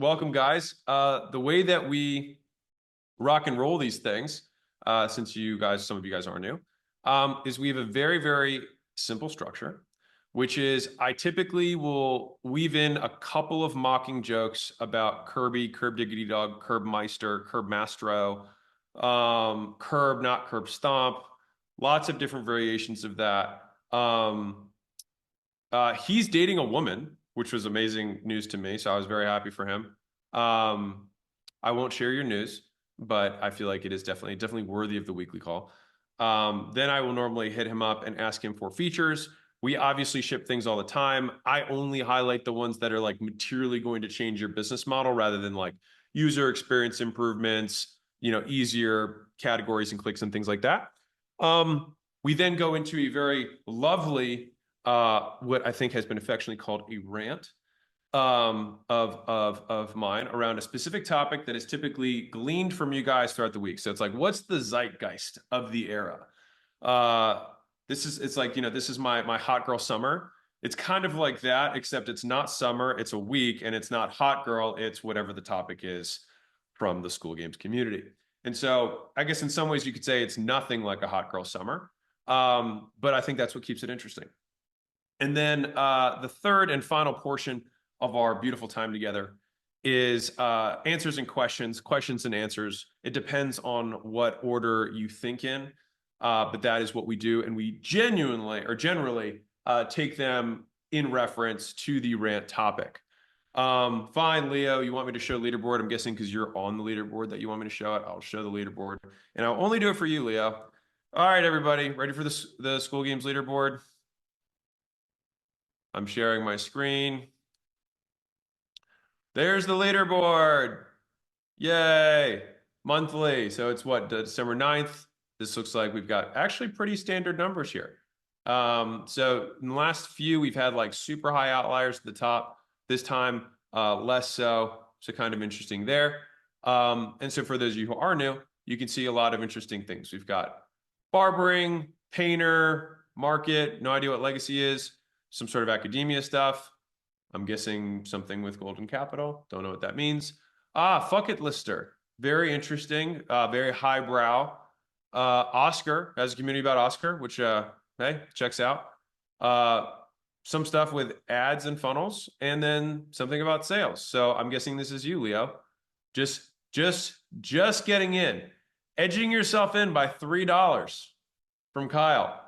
Welcome, guys. The way that we rock and roll these things, since some of you guys aren't new, is we have a very, very simple structure, which is I typically will weave in a couple of mocking jokes about Kirby, Curb Diggity Dog, Curb Meister, Curb Mastro, Curb Not Curb Stomp, lots of different variations of that. He's dating a woman, which was amazing news to me, so I was very happy for him. I won't share your news, but I feel like it is definitely worthy of the weekly call. Then I will normally hit him up and ask him for features. We obviously ship things all the time. I only highlight the ones that are like materially going to change your business model rather than like user experience improvements, easier categories and clicks and things like that. We then go into a very lovely, what I think has been affectionately called a rant of mine around a specific topic that is typically gleaned from you guys throughout the week. So it's like, what's the zeitgeist of the era? This is my hot girl summer. It's kind of like that, except it's not summer, it's a week, and it's not hot girl, it's whatever the topic is from the Skool Games community. And so I guess in some ways you could say it's nothing like a hot girl summer, but I think that's what keeps it interesting. And then the third and final portion of our beautiful time together is answers and questions and answers. It depends on what order you think in, but that is what we do. And we generally take them in reference to the rant topic. Fine, Leo, you want me to show leaderboard? I'm guessing because you're on the leaderboard that you want me to show it. I'll show the leaderboard. And I'll only do it for you, Leo. All right, everybody, ready for the Skool Games leaderboard? I'm sharing my screen. There's the leaderboard. Yay. Monthly. So it's what, December 9th? This looks like we've got actually pretty standard numbers here. So in the last few, we've had like super high outliers at the top. This time, less so. So kind of interesting there. And so for those of you who are new, you can see a lot of interesting things. We've got barbering, painter, market, no idea what legacy is, some sort of academia stuff. I'm guessing something with golden capital. Don't know what that means. Fuck it lister. Very interesting, very highbrow. Oscar has a community about Oscar, which, hey, checks out. Some stuff with ads and funnels, and then something about sales. So I'm guessing this is you, Leo. Just getting in. Edging yourself in by $3 from Kyle.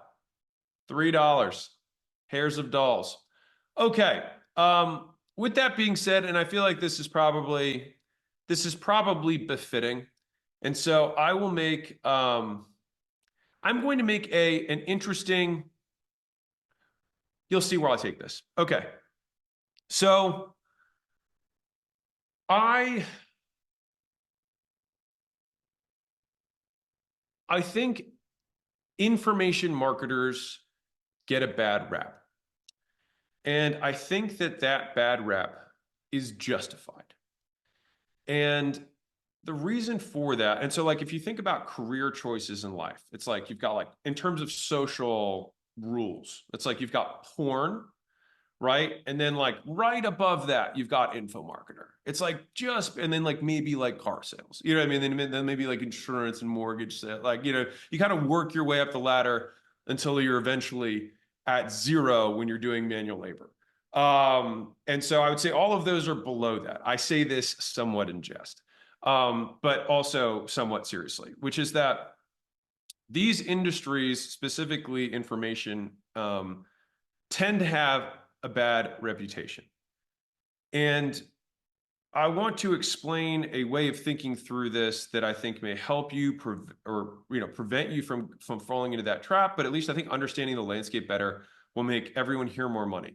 $3. Hairs of dolls. Okay. With that being said, and I feel like this is probably befitting. And so I will make, I'm going to make an interesting, you'll see where I'll take this. Okay. So I think information marketers get a bad rap. And I think that bad rap is justified. And the reason for that, and so like if you think about career choices in life, it's like you've got like, in terms of social rules, it's like you've got porn, right? And then like right above that, you've got info marketer. It's like and then like maybe like car sales, you know what I mean? Then maybe like insurance and mortgage sale, like, you kind of work your way up the ladder until you're eventually at zero when you're doing manual labor. And so I would say all of those are below that. I say this somewhat in jest, but also somewhat seriously, which is that these industries, specifically information, tend to have a bad reputation. And I want to explain a way of thinking through this that I think may help you prevent you from falling into that trap. But at least I think understanding the landscape better will make everyone here more money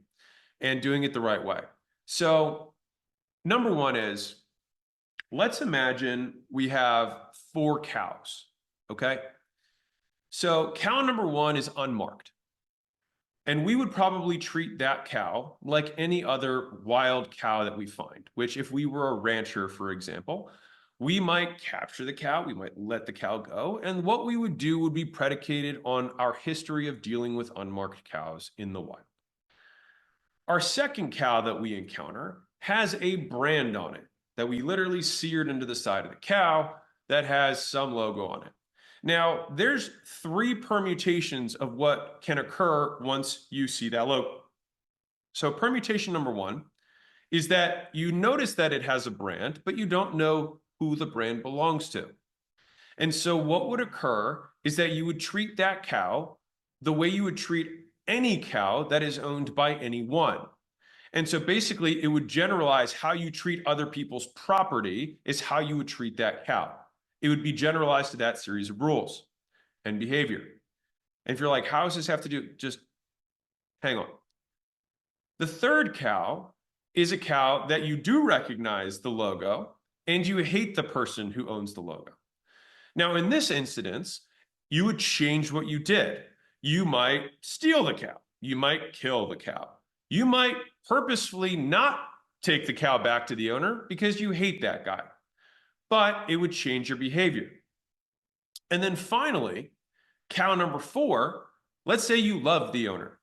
and doing it the right way. So number one is, let's imagine we have 4 cows, okay? So cow number 1 is unmarked. And we would probably treat that cow like any other wild cow that we find, which if we were a rancher, for example, we might capture the cow, we might let the cow go. And what we would do would be predicated on our history of dealing with unmarked cows in the wild. Our second cow that we encounter has a brand on it. that we literally seared into the side of the cow that has some logo on it. Now, there's 3 permutations of what can occur once you see that logo. So permutation number 1 is that you notice that it has a brand, but you don't know who the brand belongs to. And so what would occur is that you would treat that cow the way you would treat any cow that is owned by anyone. And so basically it would generalize how you treat other people's property is how you would treat that cow. It would be generalized to that series of rules and behavior. And if you're like, how does this have to do? Just hang on. The third cow is a cow that you do recognize the logo and you hate the person who owns the logo. Now, in this instance, you would change what you did. You might steal the cow. You might kill the cow. You might purposefully not take the cow back to the owner because you hate that guy, but it would change your behavior. And then finally, cow number 4, let's say you love the owner.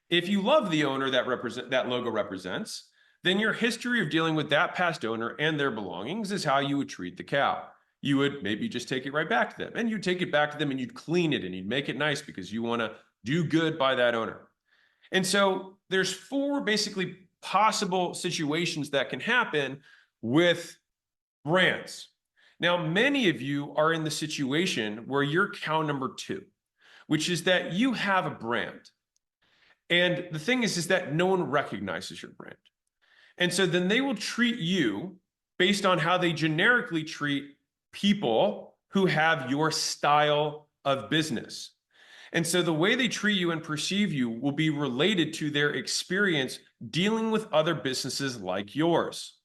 If you love the owner that logo represents, then your history of dealing with that past owner and their belongings is how you would treat the cow. You would maybe just take it right back to them, and you'd take it back to them and you'd clean it and you'd make it nice because you want to do good by that owner. And so there's 4 basically possible situations that can happen with brands. Now, many of you are in the situation where you're cow number 2, which is that you have a brand. And the thing is that no one recognizes your brand. And so then they will treat you based on how they generically treat people who have your style of business. And so the way they treat you and perceive you will be related to their experience dealing with other businesses like yours.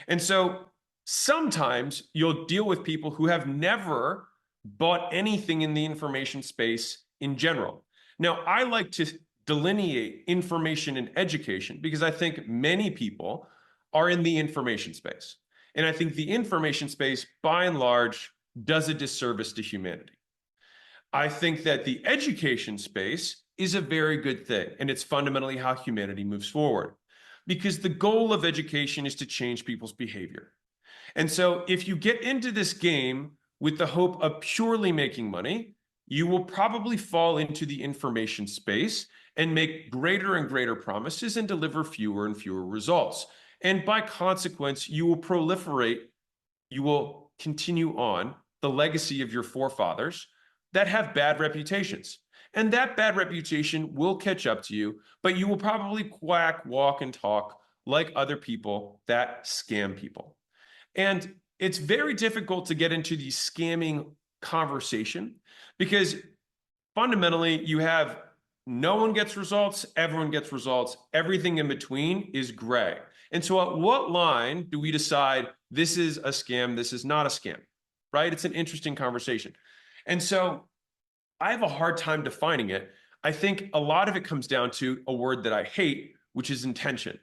And so sometimes you'll deal with people who have never bought anything in the information space in general. Now, I like to delineate information and education because I think many people are in the information space. And I think the information space, by and large, does a disservice to humanity. I think that the education space is a very good thing, and it's fundamentally how humanity moves forward, because the goal of education is to change people's behavior. And so if you get into this game with the hope of purely making money, you will probably fall into the information space and make greater and greater promises and deliver fewer and fewer results. And by consequence, you will proliferate, you will continue on the legacy of your forefathers that have bad reputations. And that bad reputation will catch up to you, but you will probably quack, walk, and talk like other people that scam people. And it's very difficult to get into the scamming conversation because fundamentally you have no one gets results, everyone gets results, everything in between is gray. And so at what line do we decide this is a scam, this is not a scam, right? It's an interesting conversation. And so I have a hard time defining it. I think a lot of it comes down to a word that I hate, which is intention.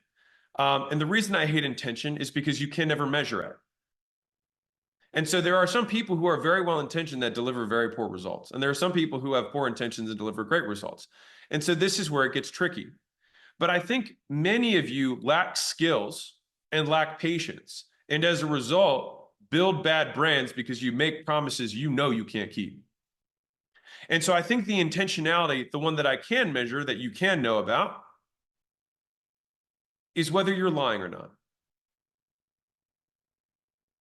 And the reason I hate intention is because you can never measure it. And so there are some people who are very well-intentioned that deliver very poor results. And there are some people who have poor intentions and deliver great results. And so this is where it gets tricky. But I think many of you lack skills and lack patience. And as a result, build bad brands because you make promises you know you can't keep. And so I think the intentionality, the one that I can measure that you can know about, is whether you're lying or not.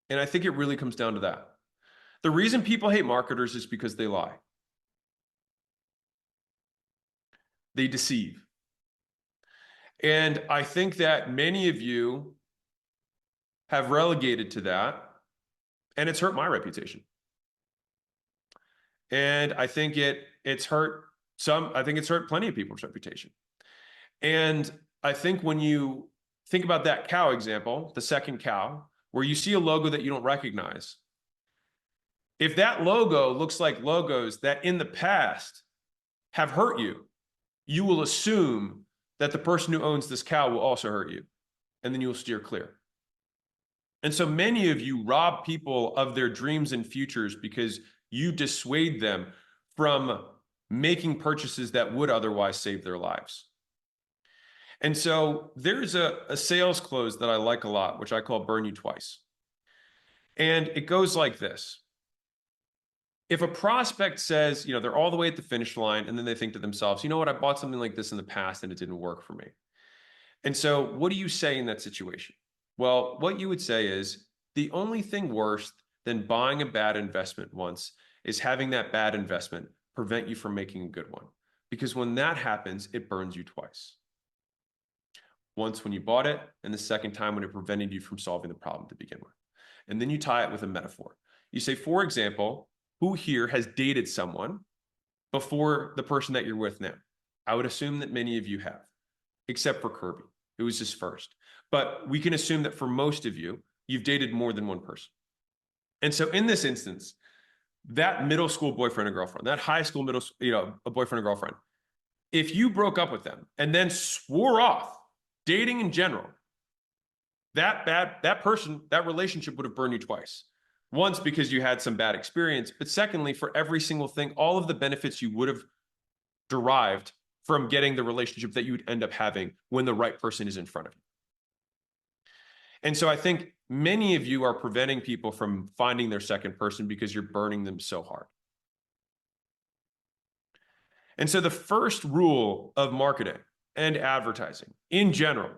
And I think it really comes down to that. The reason people hate marketers is because they lie. They deceive. And I think that many of you have relegated to that, and it's hurt my reputation. And I think it's hurt it's hurt plenty of people's reputation. And I think when you think about that cow example, the second cow, where you see a logo that you don't recognize, if that logo looks like logos that in the past have hurt you, you will assume that the person who owns this cow will also hurt you, and then you will steer clear. And so many of you rob people of their dreams and futures because you dissuade them from making purchases that would otherwise save their lives. And so there's a sales close that I like a lot, which I call burn you twice. And it goes like this. If a prospect says, they're all the way at the finish line, and then they think to themselves, you know what, I bought something like this in the past and it didn't work for me. And so what do you say in that situation? Well, what you would say is the only thing worse than buying a bad investment once is having that bad investment prevent you from making a good one. Because when that happens, it burns you twice. Once when you bought it, and the second time when it prevented you from solving the problem to begin with. And then you tie it with a metaphor. You say, for example, who here has dated someone before the person that you're with now? I would assume that many of you have, except for Kirby. It was his first. But we can assume that for most of you, you've dated more than one person. And so in this instance, that middle school boyfriend or girlfriend, that high school a boyfriend or girlfriend, if you broke up with them and then swore off dating in general, that relationship would have burned you twice. Once because you had some bad experience, but secondly, for every single thing, all of the benefits you would have derived from getting the relationship that you would end up having when the right person is in front of you. And so I think many of you are preventing people from finding their second person because you're burning them so hard. And so the first rule of marketing and advertising in general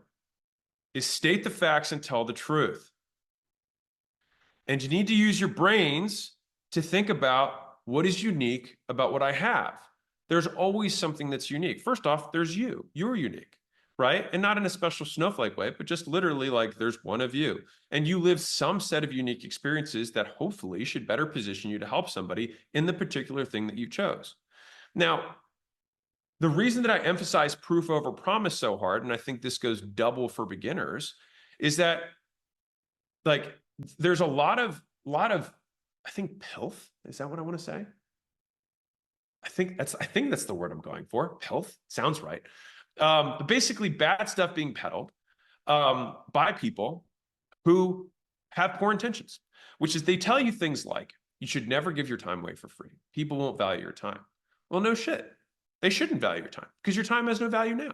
is state the facts and tell the truth. And you need to use your brains to think about what is unique about what I have. There's always something that's unique. First off, there's you. You're unique, right? And not in a special snowflake way, but just literally like there's one of you. And you live some set of unique experiences that hopefully should better position you to help somebody in the particular thing that you chose. Now, the reason that I emphasize proof over promise so hard, and I think this goes double for beginners, is that like there's a lot of I think pilf. Is that what I want to say? I think that's the word I'm going for. Pilf sounds right. Basically, bad stuff being peddled by people who have poor intentions, which is they tell you things like you should never give your time away for free. People won't value your time. Well, no shit. They shouldn't value your time because your time has no value now.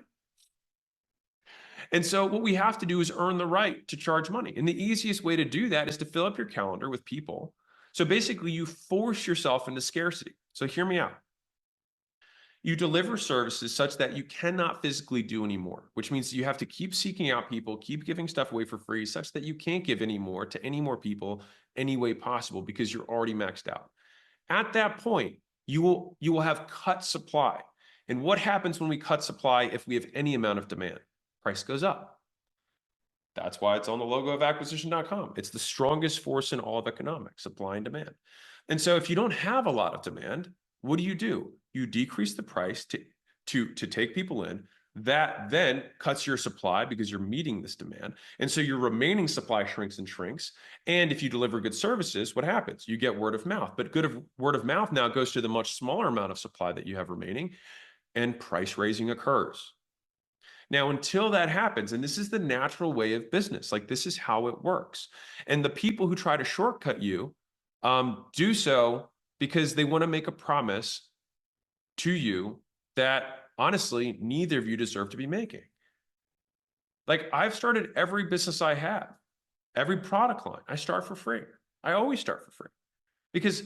And so what we have to do is earn the right to charge money. And the easiest way to do that is to fill up your calendar with people. So basically you force yourself into scarcity. So hear me out. You deliver services such that you cannot physically do anymore, which means you have to keep seeking out people, keep giving stuff away for free such that you can't give any more to any more people any way possible because you're already maxed out. At that point, you will have cut supply. And what happens when we cut supply if we have any amount of demand? Price goes up. That's why it's on the logo of acquisition.com. It's the strongest force in all of economics, supply and demand. And so if you don't have a lot of demand, what do? You decrease the price to take people in. That then cuts your supply because you're meeting this demand. And so your remaining supply shrinks and shrinks. And if you deliver good services, what happens? You get word of mouth. But word of mouth now goes to the much smaller amount of supply that you have remaining, and price raising occurs. Now, until that happens, and this is the natural way of business, like this is how it works. And the people who try to shortcut you do so because they want to make a promise to you that honestly, neither of you deserve to be making. Like I've started every business I have, every product line, I start for free. I always start for free because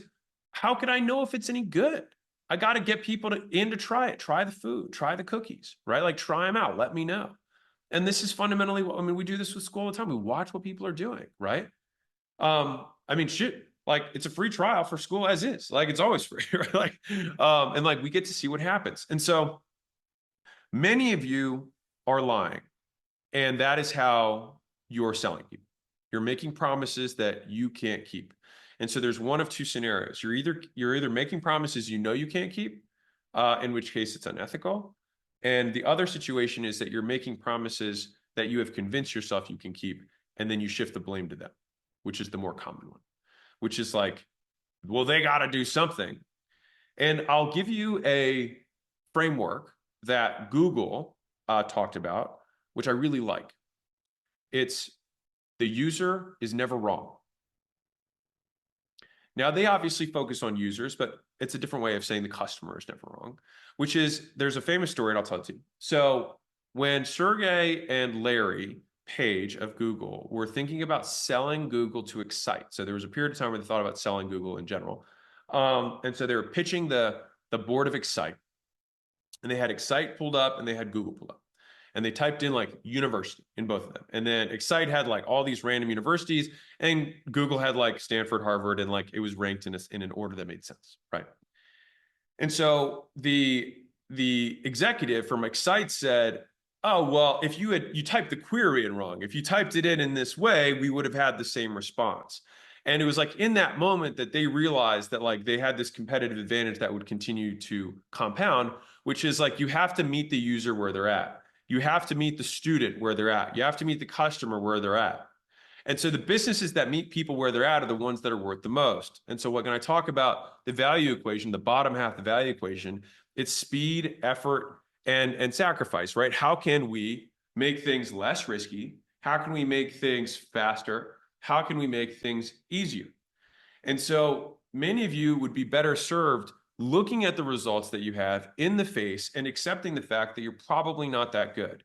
how can I know if it's any good? I got to get people to try it, try the food, try the cookies, right? Like try them out, let me know. And this is fundamentally what, I mean, we do this with Skool all the time. We watch what people are doing, right? I mean, shit, like it's a free trial for Skool as is, like it's always free, right? Like, and like we get to see what happens. And so many of you are lying, and that is how you're selling people. You're making promises that you can't keep. And so there's one of two scenarios. You're either making promises you know you can't keep, in which case it's unethical. And the other situation is that you're making promises that you have convinced yourself you can keep, and then you shift the blame to them, which is the more common one, which is like, well, they got to do something. And I'll give you a framework that Google talked about, which I really like. It's the user is never wrong. Now, they obviously focus on users, but it's a different way of saying the customer is never wrong, which is there's a famous story, and I'll tell it to you. So when Sergey and Larry Page of Google were thinking about selling Google to Excite. So there was a period of time where they thought about selling Google in general. And so they were pitching the board of Excite. And they had Excite pulled up and they had Google pulled up. And they typed in like university in both of them. And then Excite had like all these random universities, and Google had like Stanford, Harvard, and like it was ranked in an order that made sense, right? And so the executive from Excite said, "Oh, well, if you typed the query in wrong, if you typed it in this way, we would have had the same response." And it was like in that moment that they realized that like they had this competitive advantage that would continue to compound, which is like you have to meet the user where they're at. You have to meet the student where they're at. You have to meet the customer where they're at. And so the businesses that meet people where they're at are the ones that are worth the most. And so when I talk about the value equation, the bottom half of the value equation, it's speed, effort, and sacrifice, right? How can we make things less risky? How can we make things faster? How can we make things easier? And so many of you would be better served looking at the results that you have in the face and accepting the fact that you're probably not that good.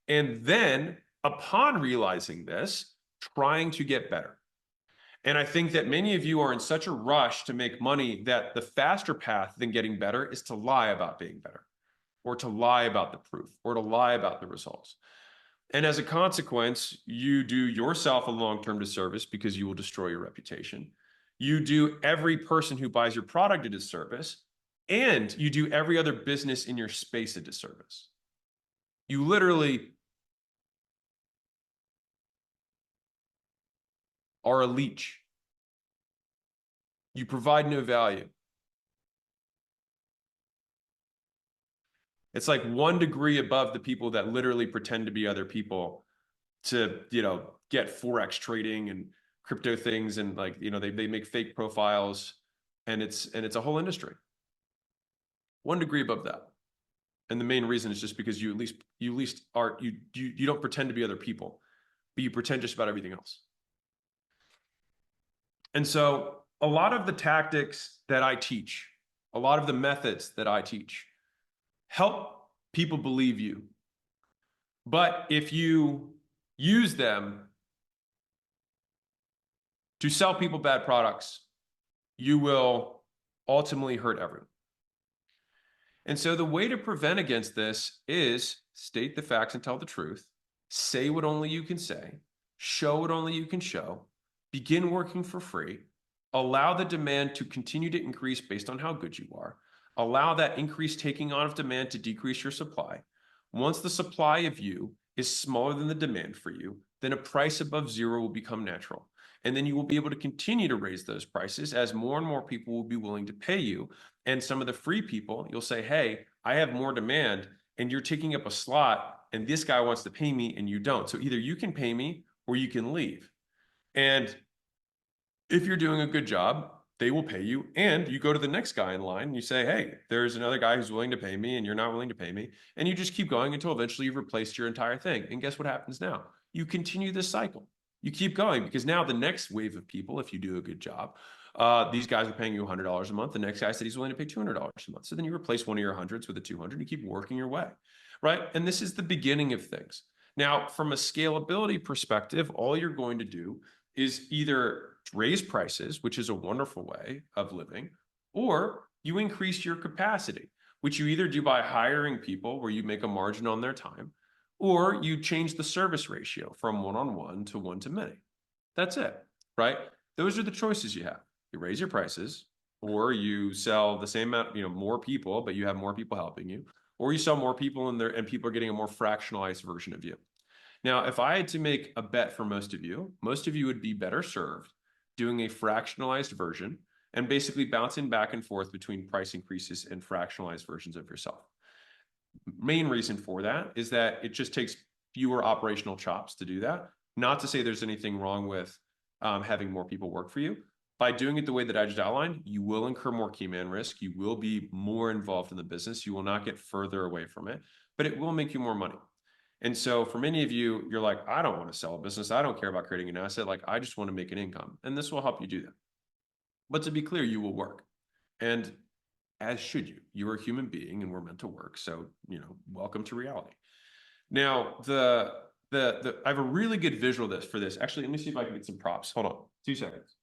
And then upon realizing this, trying to get better. And I think that many of you are in such a rush to make money that the faster path than getting better is to lie about being better, or to lie about the proof, or to lie about the results. And as a consequence, you do yourself a long-term disservice because you will destroy your reputation. You do every person who buys your product a disservice, and you do every other business in your space a disservice. You literally are a leech. You provide no value. It's like 1 degree above the people that literally pretend to be other people to, get Forex trading and crypto things. And like, they make fake profiles, and it's a whole industry. 1 degree above that. And the main reason is just because you at least are, you don't pretend to be other people, but you pretend just about everything else. And so a lot of the tactics that I teach, a lot of the methods that I teach help people believe you. But if you use them to sell people bad products, you will ultimately hurt everyone. And so the way to prevent against this is state the facts and tell the truth, say what only you can say, show what only you can show, begin working for free, allow the demand to continue to increase based on how good you are, allow that increased taking on of demand to decrease your supply. Once the supply of you is smaller than the demand for you, then a price above zero will become natural. And then you will be able to continue to raise those prices as more and more people will be willing to pay you. And some of the free people, you'll say, hey, I have more demand and you're taking up a slot and this guy wants to pay me and you don't. So either you can pay me or you can leave. And if you're doing a good job, they will pay you. And you go to the next guy in line and you say, hey, there's another guy who's willing to pay me and you're not willing to pay me. And you just keep going until eventually you've replaced your entire thing. And guess what happens now? You continue this cycle. You keep going because now the next wave of people, if you do a good job, these guys are paying you $100 a month. The next guy said he's willing to pay $200 a month. So then you replace one of your hundreds with a 200 and you keep working your way, right? And this is the beginning of things. Now, from a scalability perspective, all you're going to do is either raise prices, which is a wonderful way of living, or you increase your capacity, which you either do by hiring people where you make a margin on their time, or you change the service ratio from one-on-one to one-to-many. That's it, right? Those are the choices you have. You raise your prices, or you sell the same amount, more people, but you have more people helping you, or you sell more people and people are getting a more fractionalized version of you. Now, if I had to make a bet for most of you would be better served doing a fractionalized version and basically bouncing back and forth between price increases and fractionalized versions of yourself. Main reason for that is that it just takes fewer operational chops to do that. Not to say there's anything wrong with having more people work for you. By doing it the way that I just outlined, you will incur more key man risk. You will be more involved in the business. You will not get further away from it, but it will make you more money. And so for many of you, you're like, I don't want to sell a business. I don't care about creating an asset. Like, I just want to make an income. And this will help you do that. But to be clear, you will work. And as should you. You're a human being and we're meant to work. So, welcome to reality. Now, I have a really good visual for this. Actually, let me see if I can get some props. Hold on, 2 seconds.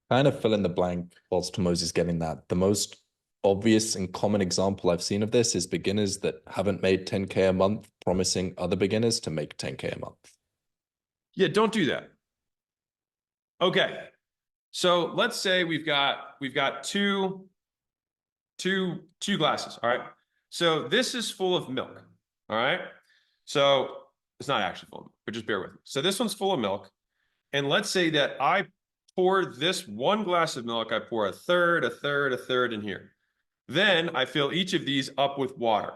Kind of fill in the blank whilst Hormozi's getting that. The most obvious and common example I've seen of this is beginners that haven't made 10K a month promising other beginners to make 10K a month. Yeah, don't do that. Okay, so let's say we've got two glasses. All right, so this is full of milk. All right, so it's not actually full of milk, but just bear with me. So this one's full of milk, and let's say that I pour this one glass of milk, I pour a third, a third, a third in here. Then I fill each of these up with water.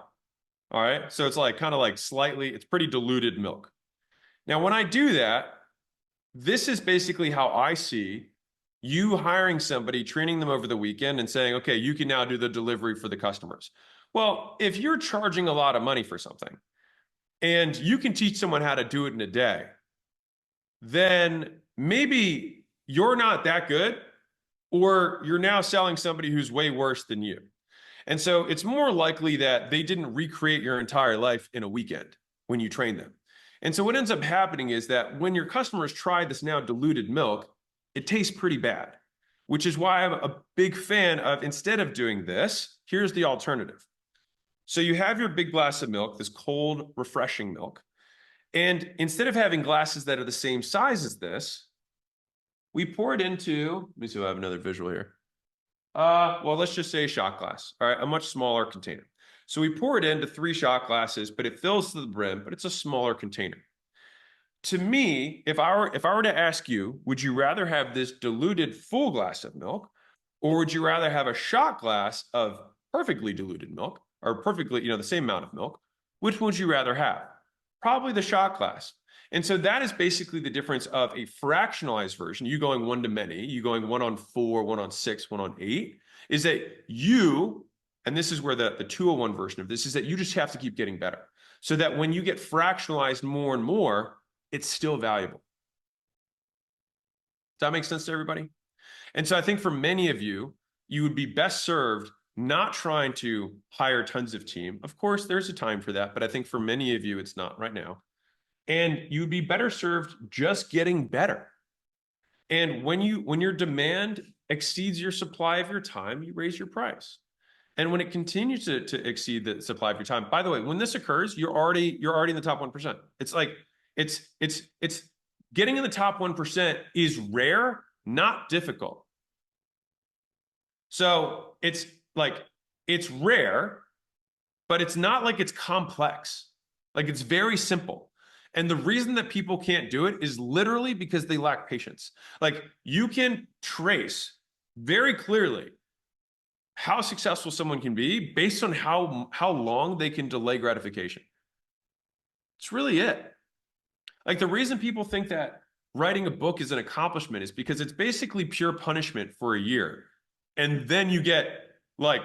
All right, so it's like kind of like slightly, it's pretty diluted milk. Now, when I do that, this is basically how I see you hiring somebody, training them over the weekend and saying, okay, you can now do the delivery for the customers. Well, if you're charging a lot of money for something and you can teach someone how to do it in a day, then maybe you're not that good, or you're now selling somebody who's way worse than you. And so it's more likely that they didn't recreate your entire life in a weekend when you train them. And so what ends up happening is that when your customers try this now diluted milk, it tastes pretty bad, which is why I'm a big fan of, instead of doing this, here's the alternative. So you have your big glass of milk, this cold, refreshing milk. And instead of having glasses that are the same size as this, we pour it into, let me see if I have another visual here. Well, let's just say a shot glass, all right, a much smaller container. So we pour it into 3 shot glasses, but it fills to the brim, but it's a smaller container. To me, if I were to ask you, would you rather have this diluted full glass of milk, or would you rather have a shot glass of perfectly diluted milk, or perfectly, the same amount of milk? Which would you rather have? Probably the shot glass. And so that is basically the difference of a fractionalized version, you going one to many, you going 1 on 4, 1 on 6, 1 on 8, is that you, and this is where the 201 version of this is, that you just have to keep getting better. So that when you get fractionalized more and more, it's still valuable. Does that make sense to everybody? And so I think for many of you, you would be best served not trying to hire tons of team. Of course, there's a time for that, but I think for many of you, it's not right now. And you'd be better served just getting better. And when your demand exceeds your supply of your time, you raise your price. And when it continues to exceed the supply of your time, by the way, when this occurs, you're already in the top 1%. It's like it's getting in the top 1% is rare, not difficult. So it's rare, but it's not like it's complex. Like, it's very simple. And the reason that people can't do it is literally because they lack patience. Like, you can trace very clearly how successful someone can be based on how long they can delay gratification. It's really it. Like, the reason people think that writing a book is an accomplishment is because it's basically pure punishment for a year. And then you get like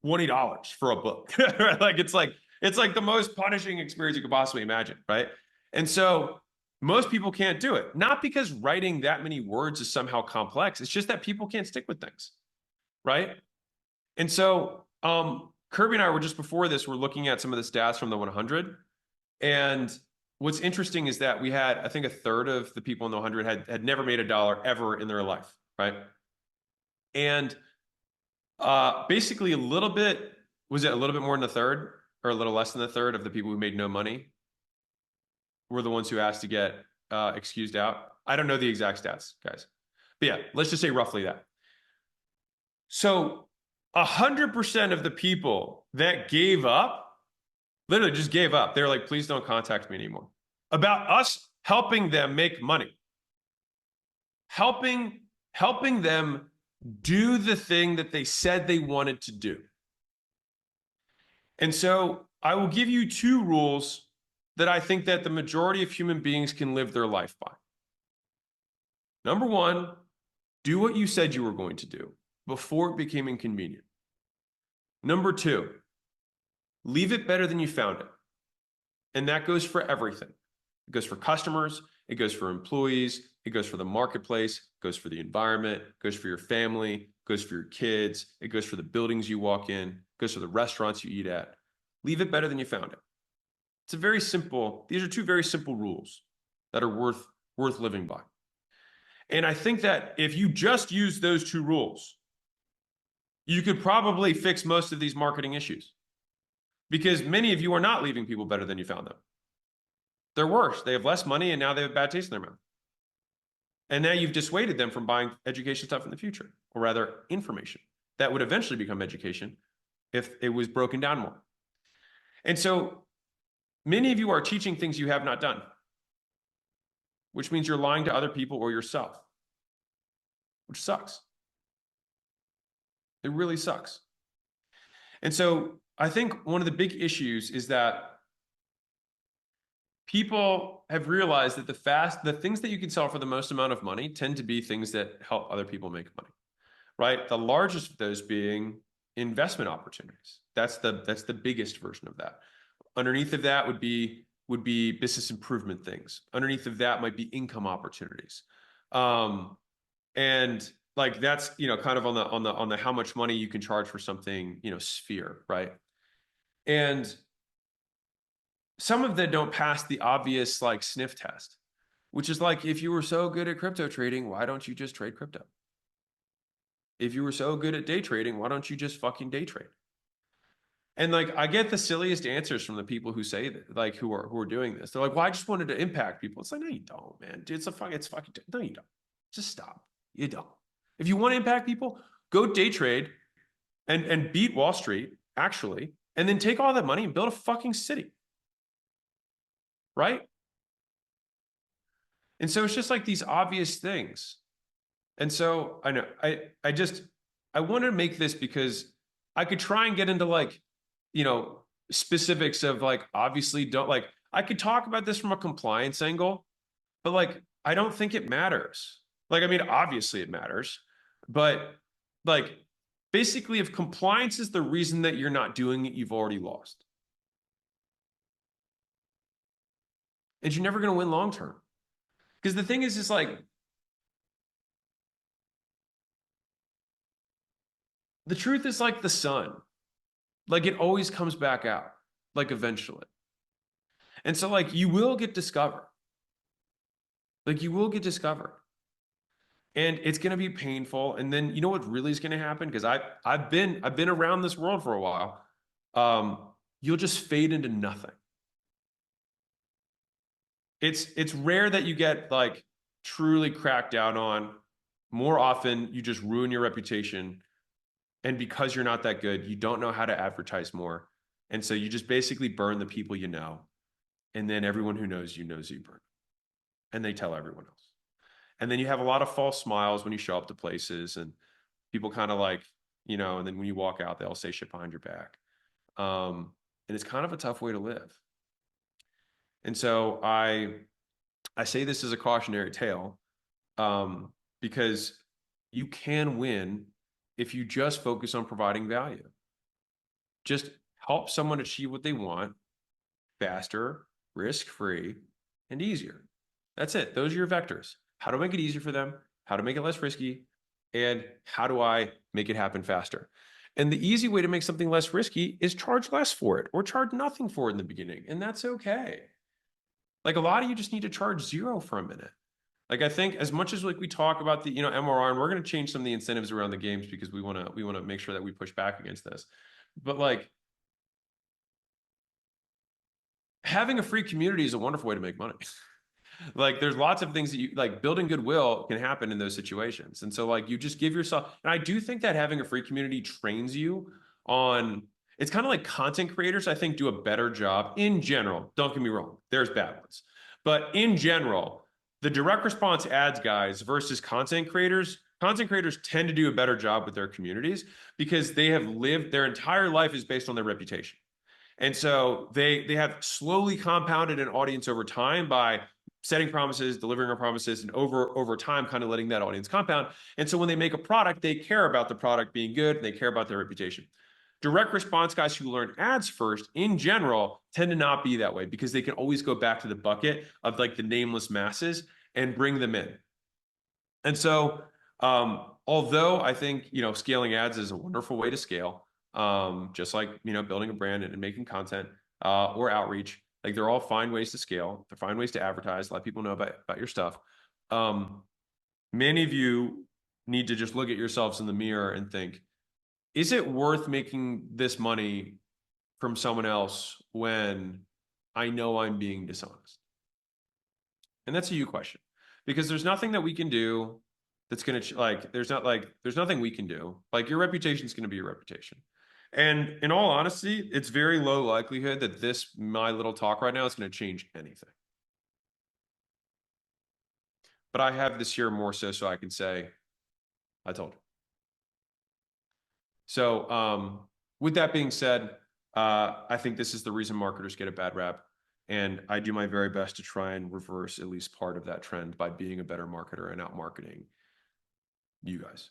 $20 for a book. Like, it's like the most punishing experience you could possibly imagine, right? And so most people can't do it. Not because writing that many words is somehow complex. It's just that people can't stick with things, right? And so Kirby and I were just before this, we're looking at some of the stats from the 100. And what's interesting is that we had, I think, a third of the people in the 100 had never made $1 ever in their life, right? And basically a little bit more than a third, or a little less than a third of the people who made no money were the ones who asked to get excused out. I don't know the exact stats, guys. But yeah, let's just say roughly that. So 100% of the people that gave up, literally just gave up. They're like, please don't contact me anymore. About us helping them make money. Helping them do the thing that they said they wanted to do. And so I will give you 2 rules that I think that the majority of human beings can live their life by. Number 1, do what you said you were going to do before it became inconvenient. Number 2, leave it better than you found it. And that goes for everything. It goes for customers, it goes for employees, it goes for the marketplace, it goes for the environment, it goes for your family, it goes for your kids, it goes for the buildings you walk in, it goes for the restaurants you eat at. leave it better than you found it. It's a very simple, these are two very simple rules that are worth living by. And I think that if you just use those two rules, you could probably fix most of these marketing issues, because many of you are not leaving people better than you found them. They're worse. They have less money, and now they have bad taste in their mouth. And now you've dissuaded them from buying education stuff in the future, or rather information that would eventually become education if it was broken down more. And so many of you are teaching things you have not done, which means you're lying to other people or yourself, which sucks. It really sucks. And so I think one of the big issues is that people have realized that the things that you can sell for the most amount of money tend to be things that help other people make money, right? The largest of those being investment opportunities. That's the biggest version of that. Underneath of that would be business improvement things. Underneath of that might be income opportunities. And like that's, kind of on the how much money you can charge for something, sphere, right? And some of them don't pass the obvious like sniff test, which is like, if you were so good at crypto trading, why don't you just trade crypto? If you were so good at day trading, why don't you just fucking day trade? And like, I get the silliest answers from the people who say that, like, who are doing this. They're like, well, I just wanted to impact people. It's like, no, you don't, man. Dude, it's fucking, no, you don't. Just stop. You don't. If you want to impact people, go day trade and beat Wall Street, actually, and then take all that money and build a fucking city. Right? And so it's just like these obvious things. And so I know I want to make this because I could try and get into like, specifics of like, obviously don't like, I could talk about this from a compliance angle, but like, I don't think it matters. Like, I mean, obviously it matters, but like, basically if compliance is the reason that you're not doing it, you've already lost. And you're never going to win long-term. Because the thing is like, the truth is like the sun. Like it always comes back out, like eventually. And so like you will get discovered. Like you will get discovered. And it's going to be painful. And then you know what really is going to happen? Because I've been around this world for a while. You'll just fade into nothing. It's rare that you get like truly cracked down on. More often you just ruin your reputation. And because you're not that good, you don't know how to advertise more. And so you just basically burn the people you know. And then everyone who knows you burn. And they tell everyone else. And then you have a lot of false smiles when you show up to places, and people kind of like, and then when you walk out, they all say shit behind your back. And it's kind of a tough way to live. And so I say this as a cautionary tale, because you can win if you just focus on providing value. Just help someone achieve what they want faster, risk-free, and easier. That's it. Those are your vectors. How to make it easier for them, how to make it less risky, and how do I make it happen faster? And the easy way to make something less risky is charge less for it or charge nothing for it in the beginning. And that's okay. Like a lot of you just need to charge zero for a minute. Like I think as much as like we talk about the, MRR, and we're going to change some of the incentives around the games because we want to make sure that we push back against this. But like having a free community is a wonderful way to make money. Like there's lots of things that you like, building goodwill can happen in those situations. And so like you just give yourself, and I do think that having a free community trains you on, it's kind of like content creators, I think, do a better job in general. Don't get me wrong, there's bad ones. But in general, the direct response ads guys versus content creators tend to do a better job with their communities because they have lived, their entire life is based on their reputation. And so they have slowly compounded an audience over time by setting promises, delivering on promises, and over time kind of letting that audience compound. And so when they make a product, they care about the product being good, and they care about their reputation. Direct response guys who learn ads first, in general, tend to not be that way because they can always go back to the bucket of like the nameless masses and bring them in. And so although I think, scaling ads is a wonderful way to scale, just like, you know, building a brand and making content or outreach. Like they're all fine ways to scale. They're fine ways to advertise, let people know about your stuff. Many of you need to just look at yourselves in the mirror and think, is it worth making this money from someone else when I know I'm being dishonest? And that's a you question, because there's nothing that we can do that's going to there's nothing we can do. Like your reputation is going to be your reputation. And in all honesty, it's very low likelihood that my little talk right now is going to change anything. But I have this here more so I can say, I told you. So with that being said, I think this is the reason marketers get a bad rap. And I do my very best to try and reverse at least part of that trend by being a better marketer and out marketing you guys.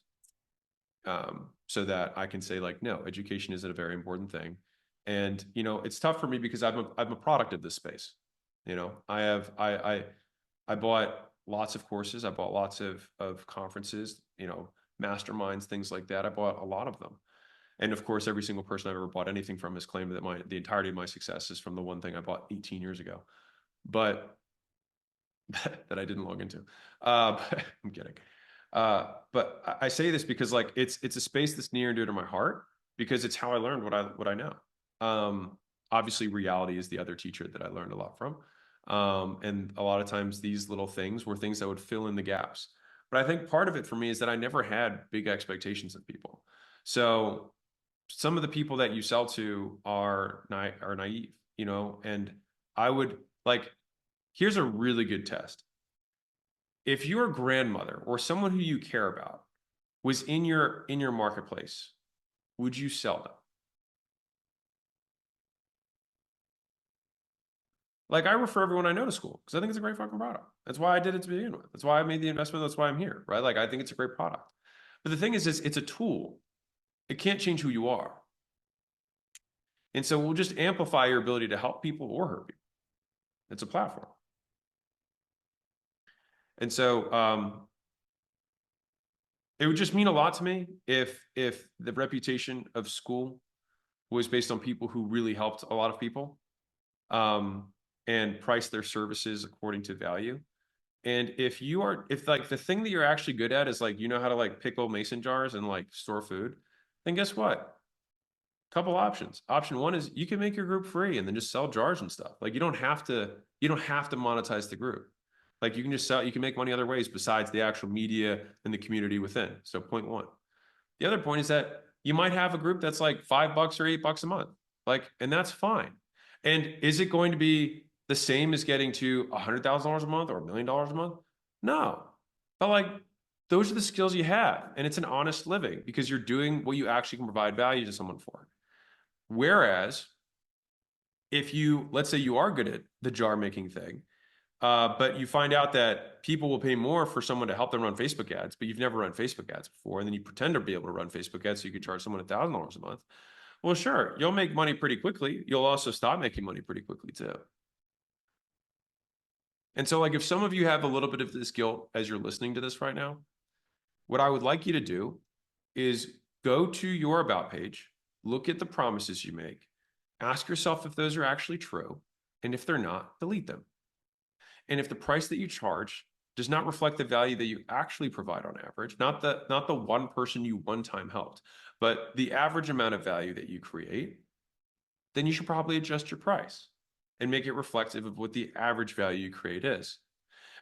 So that I can say like, no, education is a very important thing. And, you know, it's tough for me because I'm a product of this space. You know, I bought lots of courses. I bought lots of conferences, you know, masterminds, things like that. I bought a lot of them. And of course, every single person I've ever bought anything from has claimed that the entirety of my success is from the one thing I bought 18 years ago, but that I didn't log into. I'm kidding. But I say this because like it's a space that's near and dear to my heart because it's how I learned what I know. Obviously, reality is the other teacher that I learned a lot from. And a lot of times these little things were things that would fill in the gaps. But I think part of it for me is that I never had big expectations of people. So some of the people that you sell to are naive, you know, and I would like, here's a really good test. If your grandmother or someone who you care about was in your marketplace, would you sell them? Like I refer everyone I know to Skool because I think it's a great fucking product. That's why I did it to begin with. That's why I made the investment. That's why I'm here, right? Like I think it's a great product. But the thing is it's a tool. It can't change who you are. And so we'll just amplify your ability to help people or hurt people. It's a platform. And so it would just mean a lot to me if the reputation of Skool was based on people who really helped a lot of people and priced their services according to value. And if like the thing that you're actually good at is like, you know how to like pickle mason jars and like store food, then guess what? Couple options. Option one is you can make your group free and then just sell jars and stuff. Like you don't have to monetize the group. Like you can just sell, you can make money other ways besides the actual media and the community within. So point one. The other point is that you might have a group that's like $5 or $8 a month. Like, and that's fine. And is it going to be the same as getting to $100,000 a month or $1 million a month? No. But like, those are the skills you have. And it's an honest living because you're doing what you actually can provide value to someone for. Whereas if let's say you are good at the jar making thing, but you find out that people will pay more for someone to help them run Facebook ads, but you've never run Facebook ads before, and then you pretend to be able to run Facebook ads so you can charge someone $1,000 a month. Well, sure, you'll make money pretty quickly. You'll also stop making money pretty quickly too. And so like if some of you have a little bit of this guilt as you're listening to this right now, what I would like you to do is go to your About page, look at the promises you make, ask yourself if those are actually true, and if they're not, delete them. And if the price that you charge does not reflect the value that you actually provide on average, not the one person you one time helped, but the average amount of value that you create, then you should probably adjust your price and make it reflective of what the average value you create is.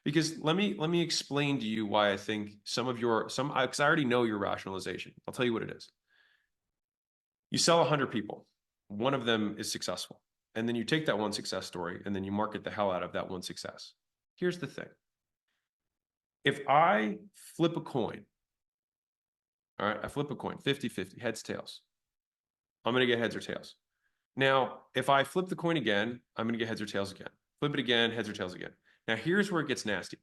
Because let me explain to you why I think because I already know your rationalization. I'll tell you what it is. You sell 100 people. One of them is successful. And then you take that one success story and then you market the hell out of that one success. Here's the thing. If I flip a coin, all right, I flip a coin, 50-50, heads, tails. I'm going to get heads or tails. Now, if I flip the coin again, I'm going to get heads or tails again. Flip it again, heads or tails again. Now, here's where it gets nasty.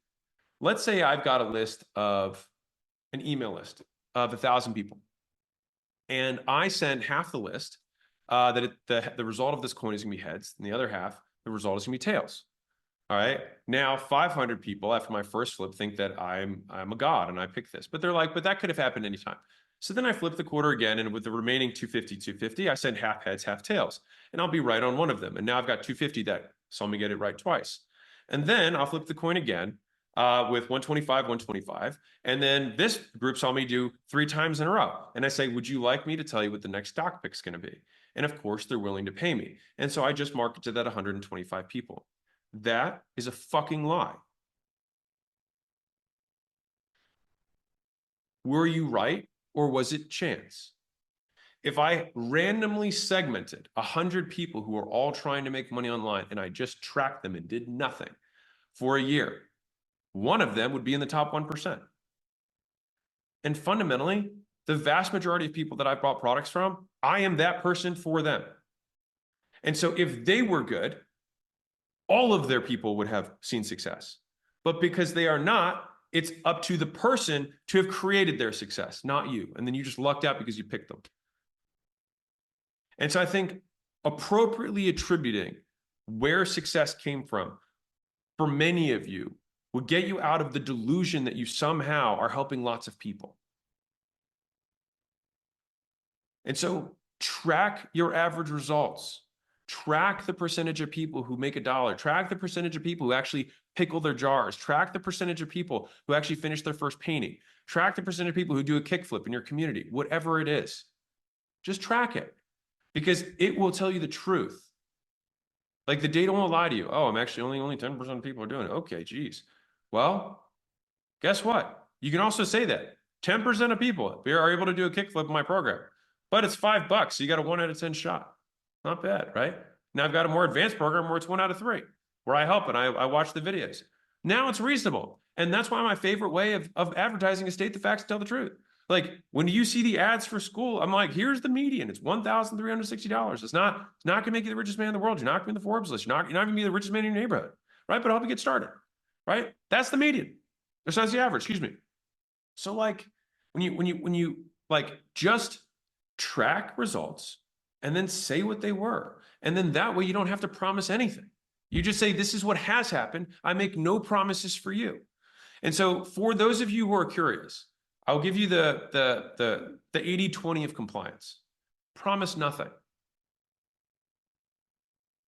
Let's say I've got an email list of 1,000 people. And I send half the list that the result of this coin is going to be heads, and the other half, the result is going to be tails. All right. Now, 500 people after my first flip think that I'm a god and I picked this, but they're like, but that could have happened anytime. So then I flip the quarter again, and with the remaining 250, I send half heads, half tails, and I'll be right on one of them. And now I've got 250 that saw me get it right twice. And then I'll flip the coin again with 125, 125. And then this group saw me do 3 times in a row. And I say, would you like me to tell you what the next stock pick's going to be? And of course, they're willing to pay me. And so I just marketed that 125 people. That is a fucking lie. Were you right, or was it chance? If I randomly segmented 100 people who are all trying to make money online and I just tracked them and did nothing for a year, one of them would be in the top 1%. And fundamentally, the vast majority of people that I bought products from, I am that person for them. And so if they were good, all of their people would have seen success. But because they are not, it's up to the person to have created their success, not you. And then you just lucked out because you picked them. And so I think appropriately attributing where success came from for many of you would get you out of the delusion that you somehow are helping lots of people. And so track your average results. Track the percentage of people who make $1. Track the percentage of people who actually pickle their jars. Track the percentage of people who actually finish their first painting. Track the percentage of people who do a kickflip in your community, whatever it is. Just track it because it will tell you the truth. Like the data won't lie to you. Oh, I'm actually only 10% of people are doing it. Okay, geez. Well, guess what? You can also say that 10% of people are able to do a kickflip in my program, but it's $5. So you got a 1 out of 10 shot. Not bad, right? Now I've got a more advanced program where it's 1 out of 3, where I help and I watch the videos. Now it's reasonable. And that's why my favorite way of advertising is state the facts and tell the truth. Like when you see the ads for Skool, I'm like, here's the median. It's $1,360. It's not going to make you the richest man in the world. You're not going to be in the Forbes list. You're not going to be the richest man in your neighborhood, right? But I'll help you get started, right? That's the median. That's the average, excuse me. So like when you like just track results and then say what they were. And then that way you don't have to promise anything. You just say, this is what has happened. I make no promises for you. And so for those of you who are curious, I'll give you the 80-20 of compliance. Promise nothing.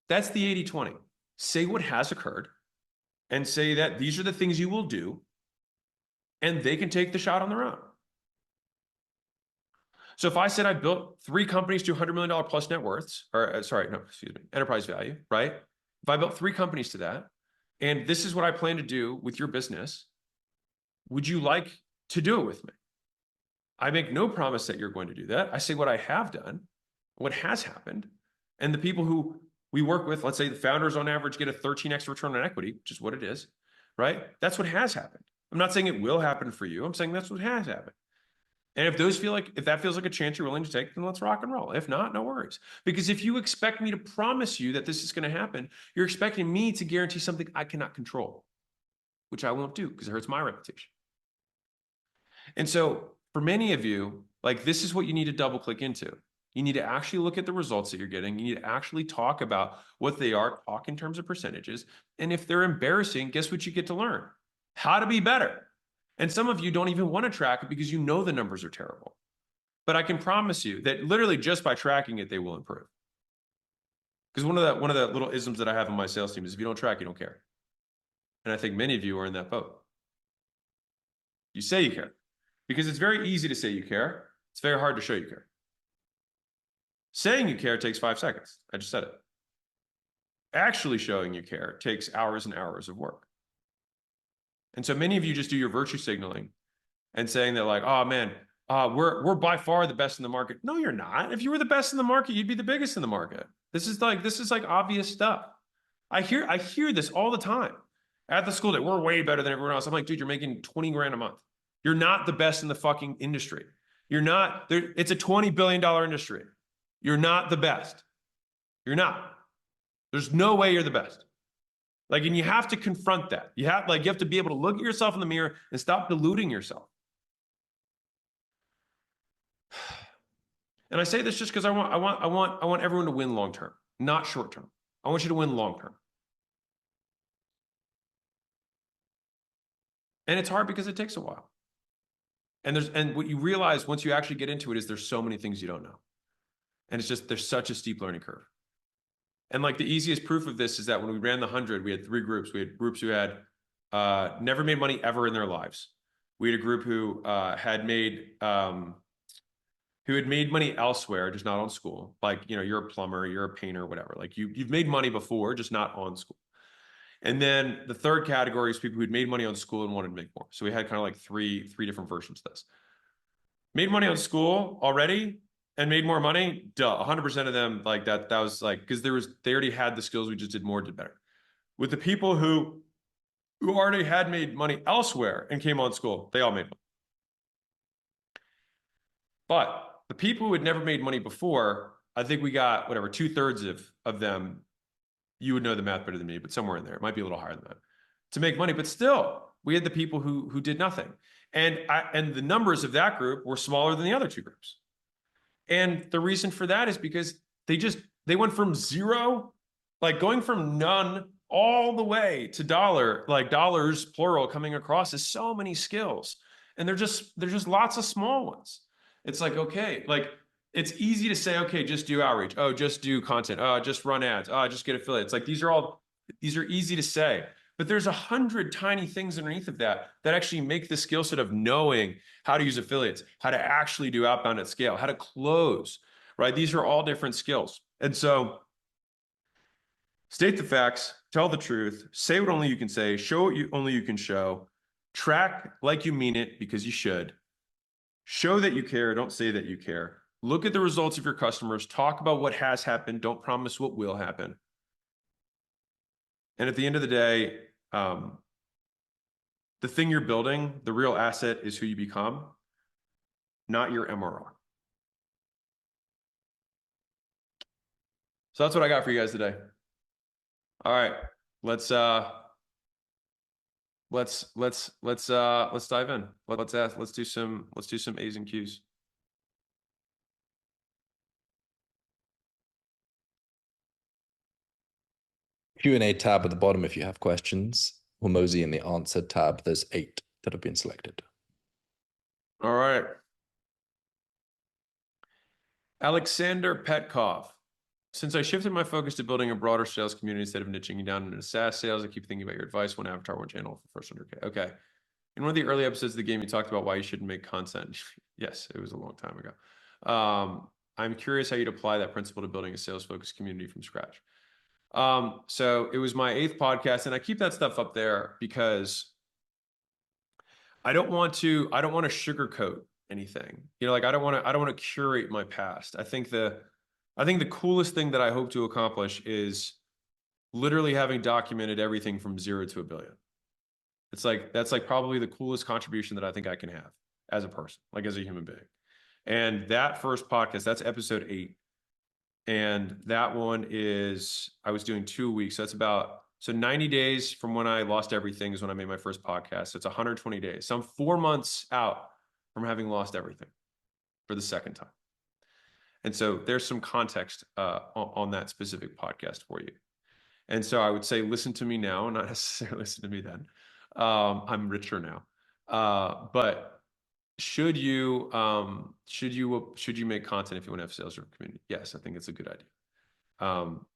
That's the 80-20. Say what has occurred and say that these are the things you will do, and they can take the shot on their own. So if I said I built 3 companies to $100 million plus net worths, or enterprise value, right? If I built 3 companies to that, and this is what I plan to do with your business, would you like to do it with me? I make no promise that you're going to do that. I say what I have done, what has happened, and the people who we work with, let's say the founders on average get a 13x return on equity, which is what it is, right? That's what has happened. I'm not saying it will happen for you. I'm saying that's what has happened. And if that feels like a chance you're willing to take, then let's rock and roll. If not, no worries. Because if you expect me to promise you that this is going to happen, you're expecting me to guarantee something I cannot control, which I won't do because it hurts my reputation. And so for many of you, like this is what you need to double click into. You need to actually look at the results that you're getting. You need to actually talk about what they are, talk in terms of percentages. And if they're embarrassing, guess what you get to learn? How to be better. And some of you don't even want to track it because you know the numbers are terrible. But I can promise you that literally just by tracking it, they will improve. Because one of the little isms that I have in my sales team is if you don't track, you don't care. And I think many of you are in that boat. You say you care. Because it's very easy to say you care. It's very hard to show you care. Saying you care takes 5 seconds. I just said it. Actually showing you care takes hours and hours of work. And so many of you just do your virtue signaling and saying that like, oh man, we're by far the best in the market. No, you're not. If you were the best in the market, you'd be the biggest in the market. This is like obvious stuff. I hear this all the time at the school that we're way better than everyone else. I'm like, dude, you're making 20 grand a month. You're not the best in the fucking industry. You're not there. It's a $20 billion industry. You're not the best. You're not. There's no way you're the best. Like, and you have to confront that. You have to be able to look at yourself in the mirror and stop deluding yourself. And I say this just because I want everyone to win long term, not short term. I want you to win long term. And it's hard because it takes a while. And what you realize once you actually get into it is there's so many things you don't know. And it's just, there's such a steep learning curve. And like the easiest proof of this is that when we ran the 100, we had 3 groups. We had groups who had never made money ever in their lives. We had a group who had made money elsewhere, just not on Skool. Like, you know, you're a plumber, you're a painter, whatever. Like you've made money before, just not on Skool. And then the third category is people who'd made money on Skool and wanted to make more. So we had kind of like three different versions of this. Made money on Skool already and made more money, duh, 100% of them, like that was like, because they already had the skills, we just did more, did better. With the people who already had made money elsewhere and came on Skool, they all made money. But the people who had never made money before, I think we got whatever, 2/3 of them, you would know the math better than me, but somewhere in there, it might be a little higher than that, to make money. But still, we had the people who did nothing. And the numbers of that group were smaller than the other 2 groups. And the reason for that is because they went from zero, like going from none all the way to dollar, like dollars plural coming across is so many skills. And they're just lots of small ones. It's like, okay, like it's easy to say, okay, just do outreach. Oh, just do content. Oh, just run ads. Oh, just get affiliates. Like these are easy to say. But there's 100 tiny things underneath of that actually make the skill set of knowing how to use affiliates, how to actually do outbound at scale, how to close, right? These are all different skills. And so state the facts, tell the truth, say what only you can say, show what only you can show, track like you mean it because you should, show that you care, don't say that you care, look at the results of your customers, talk about what has happened, don't promise what will happen. And at the end of the day, the thing you're building, the real asset is who you become, not your MRR. So that's what I got for you guys today. All right, let's dive in. Let's do some A's and Q's. Q&A tab at the bottom if you have questions. Hormozi in the answer tab, there's 8 that have been selected. All right. Alexander Petkov. Since I shifted my focus to building a broader sales community instead of niching down into SaaS sales, I keep thinking about your advice, one avatar, one channel for first 100K. Okay. In one of the early episodes of the game, you talked about why you shouldn't make content. Yes, it was a long time ago. I'm curious how you'd apply that principle to building a sales-focused community from scratch. So it was my 8th podcast, and I keep that stuff up there because I don't want to sugarcoat anything. You know, like I don't want to curate my past. I think the coolest thing that I hope to accomplish is literally having documented everything from 0 to 1 billion. That's like probably the coolest contribution that I think I can have as a person, like as a human being. And that first podcast, that's episode 8. And that one is, I was doing 2 weeks. So that's so 90 days from when I lost everything is when I made my first podcast. So it's 120 days. So I'm 4 months out from having lost everything for the second time. And so there's some context on that specific podcast for you. And so I would say, listen to me now, not necessarily listen to me then. I'm richer now. But should you make content if you want to have sales or community? Yes, I think it's a good idea.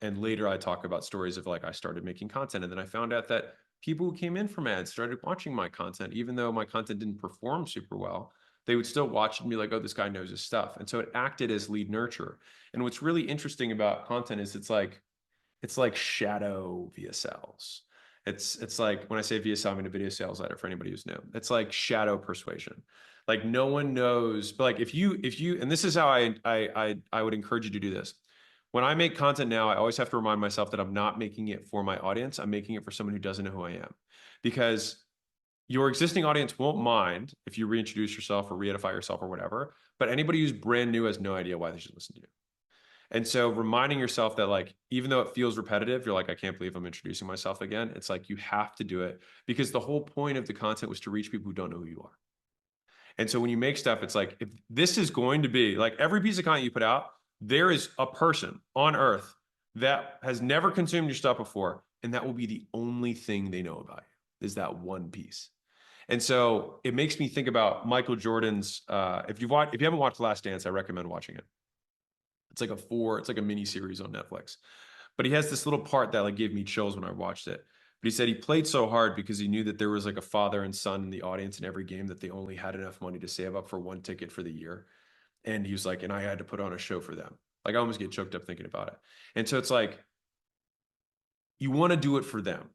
And later I talk about stories of like, I started making content and then I found out that people who came in from ads started watching my content, even though my content didn't perform super well. They would still watch and be like, oh, this guy knows his stuff. And so it acted as lead nurture. And what's really interesting about content is it's like shadow VSLs. It's like, when I say VSL, I mean a video sales letter for anybody who's new. It's like shadow persuasion. Like no one knows, but like if you, and this is how I would encourage you to do this. When I make content now, I always have to remind myself that I'm not making it for my audience. I'm making it for someone who doesn't know who I am, because your existing audience won't mind if you reintroduce yourself or re-edify yourself or whatever, but anybody who's brand new has no idea why they should listen to you. And so reminding yourself that like, even though it feels repetitive, you're like, I can't believe I'm introducing myself again. It's like, you have to do it because the whole point of the content was to reach people who don't know who you are. And so when you make stuff, it's like, if this is going to be like every piece of content you put out, there is a person on earth that has never consumed your stuff before. And that will be the only thing they know about you, is that one piece. And so it makes me think about Michael Jordan's, if you haven't watched Last Dance, I recommend watching it. It's like a mini series on Netflix. But he has this little part that like gave me chills when I watched it. But he said he played so hard because he knew that there was like a father and son in the audience in every game, that they only had enough money to save up for one ticket for the year. And he was like, and I had to put on a show for them. Like I almost get choked up thinking about it. And so it's like, you want to do it for them,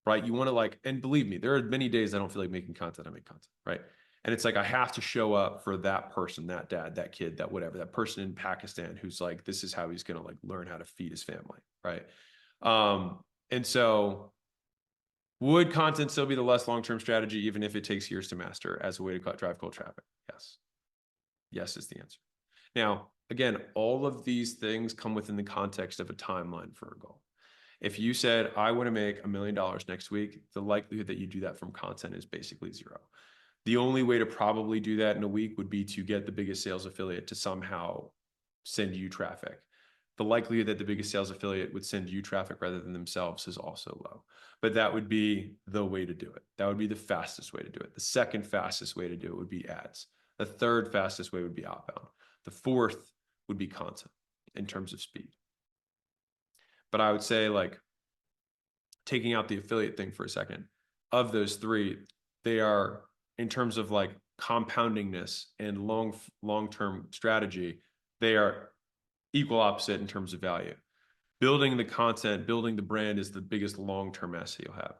right? You want to like, and believe me, there are many days I don't feel like making content. I make content, right? And it's like, I have to show up for that person, that dad, that kid, that whatever, that person in Pakistan who's like, this is how he's going to like learn how to feed his family, right? And so would content still be the less long-term strategy, even if it takes years to master as a way to drive cold traffic? Yes. Yes is the answer. Now, again, all of these things come within the context of a timeline for a goal. If you said, I want to make $1 million next week, the likelihood that you do that from content is basically zero. The only way to probably do that in a week would be to get the biggest sales affiliate to somehow send you traffic. The likelihood that the biggest sales affiliate would send you traffic rather than themselves is also low. But that would be the way to do it. That would be the fastest way to do it. The second fastest way to do it would be ads. The third fastest way would be outbound. The fourth would be content in terms of speed. But I would say, like, taking out the affiliate thing for a second, of those three, they are, in terms of like compoundingness and long-term strategy, they are equal opposite in terms of value. Building the content, building the brand is the biggest long-term asset you'll have.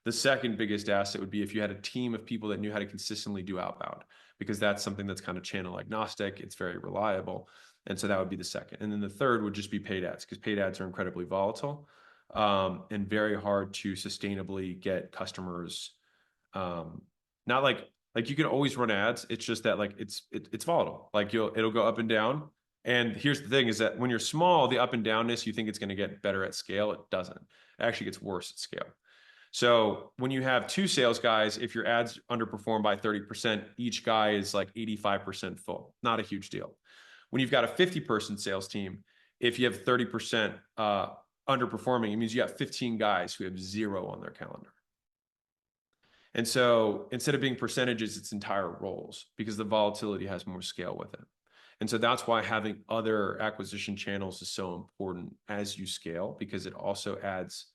The second biggest asset would be if you had a team of people that knew how to consistently do outbound, because that's something that's kind of channel agnostic. It's very reliable. And so that would be the second. And then the third would just be paid ads, because paid ads are incredibly volatile and very hard to sustainably get customers. Not like you can always run ads. It's just that like it's volatile. Like it'll go up and down. And here's the thing is that when you're small, the up and downness, you think it's going to get better at scale. It doesn't. It actually gets worse at scale. So when you have two sales guys, if your ads underperform by 30%, each guy is like 85% full. Not a huge deal. When you've got a 50-person sales team, if you have 30% underperforming, it means you have 15 guys who have 0 on their calendar. And so instead of being percentages, it's entire roles, because the volatility has more scale with it. And so that's why having other acquisition channels is so important as you scale, because it also adds,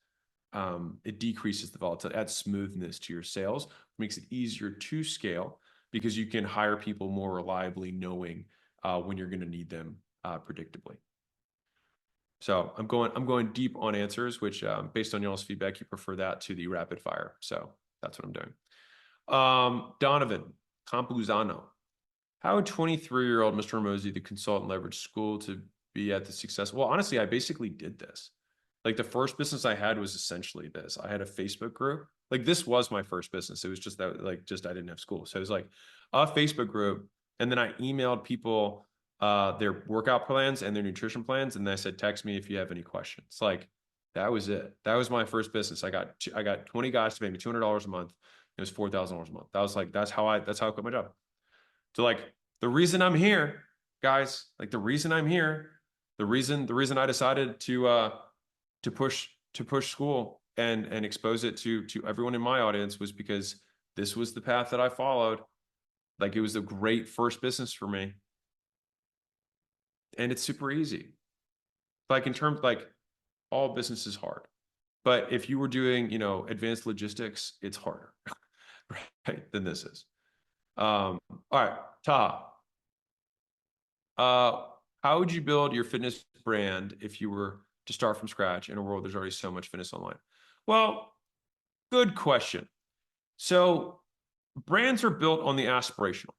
it decreases the volatility, adds smoothness to your sales, makes it easier to scale because you can hire people more reliably, knowing when you're going to need them predictably. So I'm going deep on answers, which based on y'all's feedback, you prefer that to the rapid fire. So that's what I'm doing. Donovan Campuzano. How would 23-year-old Mr. Hormozi, the consultant, leverage Skool to be at the success? Well, honestly, I basically did this. Like the first business I had was essentially this. I had a Facebook group. Like this was my first business. It was just that, like, just I didn't have school. So it was like a Facebook group. And then I emailed people their workout plans and their nutrition plans. And then I said, text me if you have any questions. Like that was it. That was my first business. I got 20 guys to pay me $200 a month. It was $4,000 a month. That was like, that's how I quit my job. So like the reason I'm here, guys, like the reason I'm here, the reason I decided to push Skool and expose it to everyone in my audience was because this was the path that I followed. Like it was a great first business for me. And it's super easy. Like in terms, like all business is hard. But if you were doing, advanced logistics, it's harder, right, than this is. All right, Taha. How would you build your fitness brand if you were to start from scratch in a world there's already so much fitness online? Well, good question. So brands are built on the aspirational.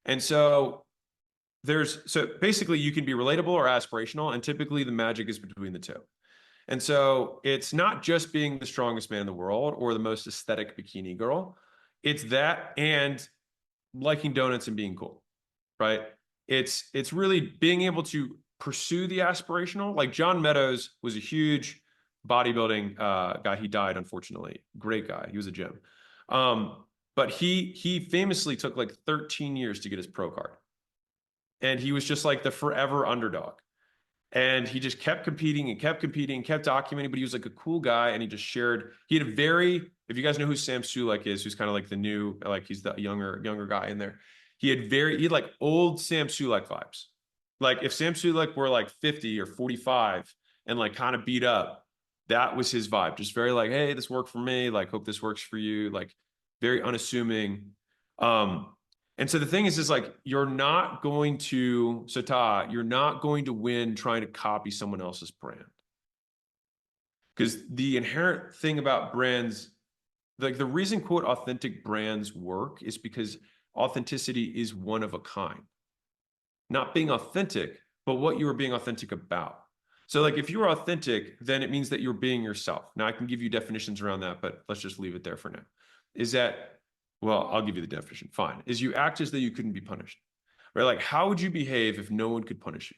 And so basically you can be relatable or aspirational, and typically the magic is between the two. And so it's not just being the strongest man in the world or the most aesthetic bikini girl. It's that and liking donuts and being cool, right? It's really being able to pursue the aspirational. Like John Meadows was a huge bodybuilding guy. He died, unfortunately. Great guy. He was a gem. But he famously took like 13 years to get his pro card. And he was just like the forever underdog. And he just kept competing and kept competing, kept documenting, but he was like a cool guy. And he just shared, he had a very, if you guys know who Sam Sulek is, who's kind of like the new, like he's the younger guy in there. He had like old Sam Sulek vibes. Like if Sam Sulek were like 50 or 45 and like kind of beat up, that was his vibe. Just very like, hey, this worked for me. Like, hope this works for you. Like very unassuming. And so the thing is like, you're not going to win trying to copy someone else's brand. Because the inherent thing about brands, like the reason quote authentic brands work is because authenticity is one of a kind. Not being authentic, but what you are being authentic about. So like if you're authentic, then it means that you're being yourself. Now I can give you definitions around that, but let's just leave it there for now. Is that, well, I'll give you the definition. Fine. Is you act as though you couldn't be punished, right? Like how would you behave if no one could punish you?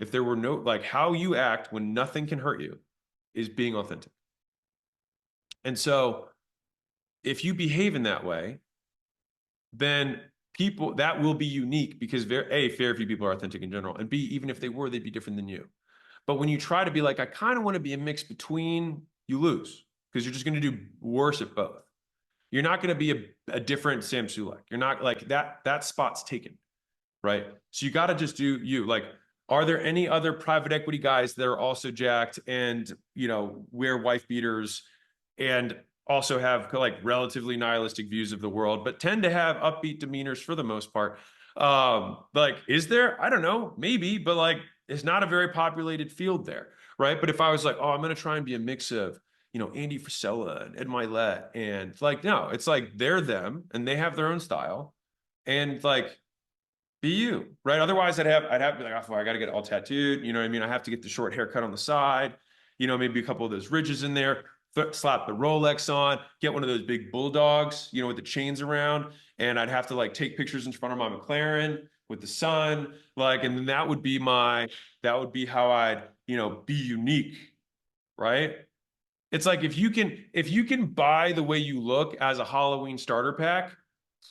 If there were no, like how you act when nothing can hurt you is being authentic. And so if you behave in that way, then people, that will be unique because A, very few people are authentic in general. And B, even if they were, they'd be different than you. But when you try to be like, I kind of want to be a mix between, you lose because you're just going to do worse at both. You're not going to be a different Sam Sulek. You're not like that spot's taken, right? So you got to just do you. Like, are there any other private equity guys that are also jacked and, you know, wear wife beaters and also have like relatively nihilistic views of the world, but tend to have upbeat demeanors for the most part? Like, is there? I don't know, maybe, but like, it's not a very populated field there, right? But if I was like, oh, I'm going to try and be a mix of, you know, Andy Frisella and Ed Milet, and like, no, it's like they're them and they have their own style, and like, be you, right? Otherwise, I'd have to be like, oh, I got to get all tattooed. You know what I mean? I have to get the short haircut on the side. You know, maybe a couple of those ridges in there. Slap the Rolex on. Get one of those big bulldogs, you know, with the chains around. And I'd have to like take pictures in front of my McLaren with the sun, like, and then that would be how I'd, you know, be unique, right? It's like if you can buy the way you look as a Halloween starter pack,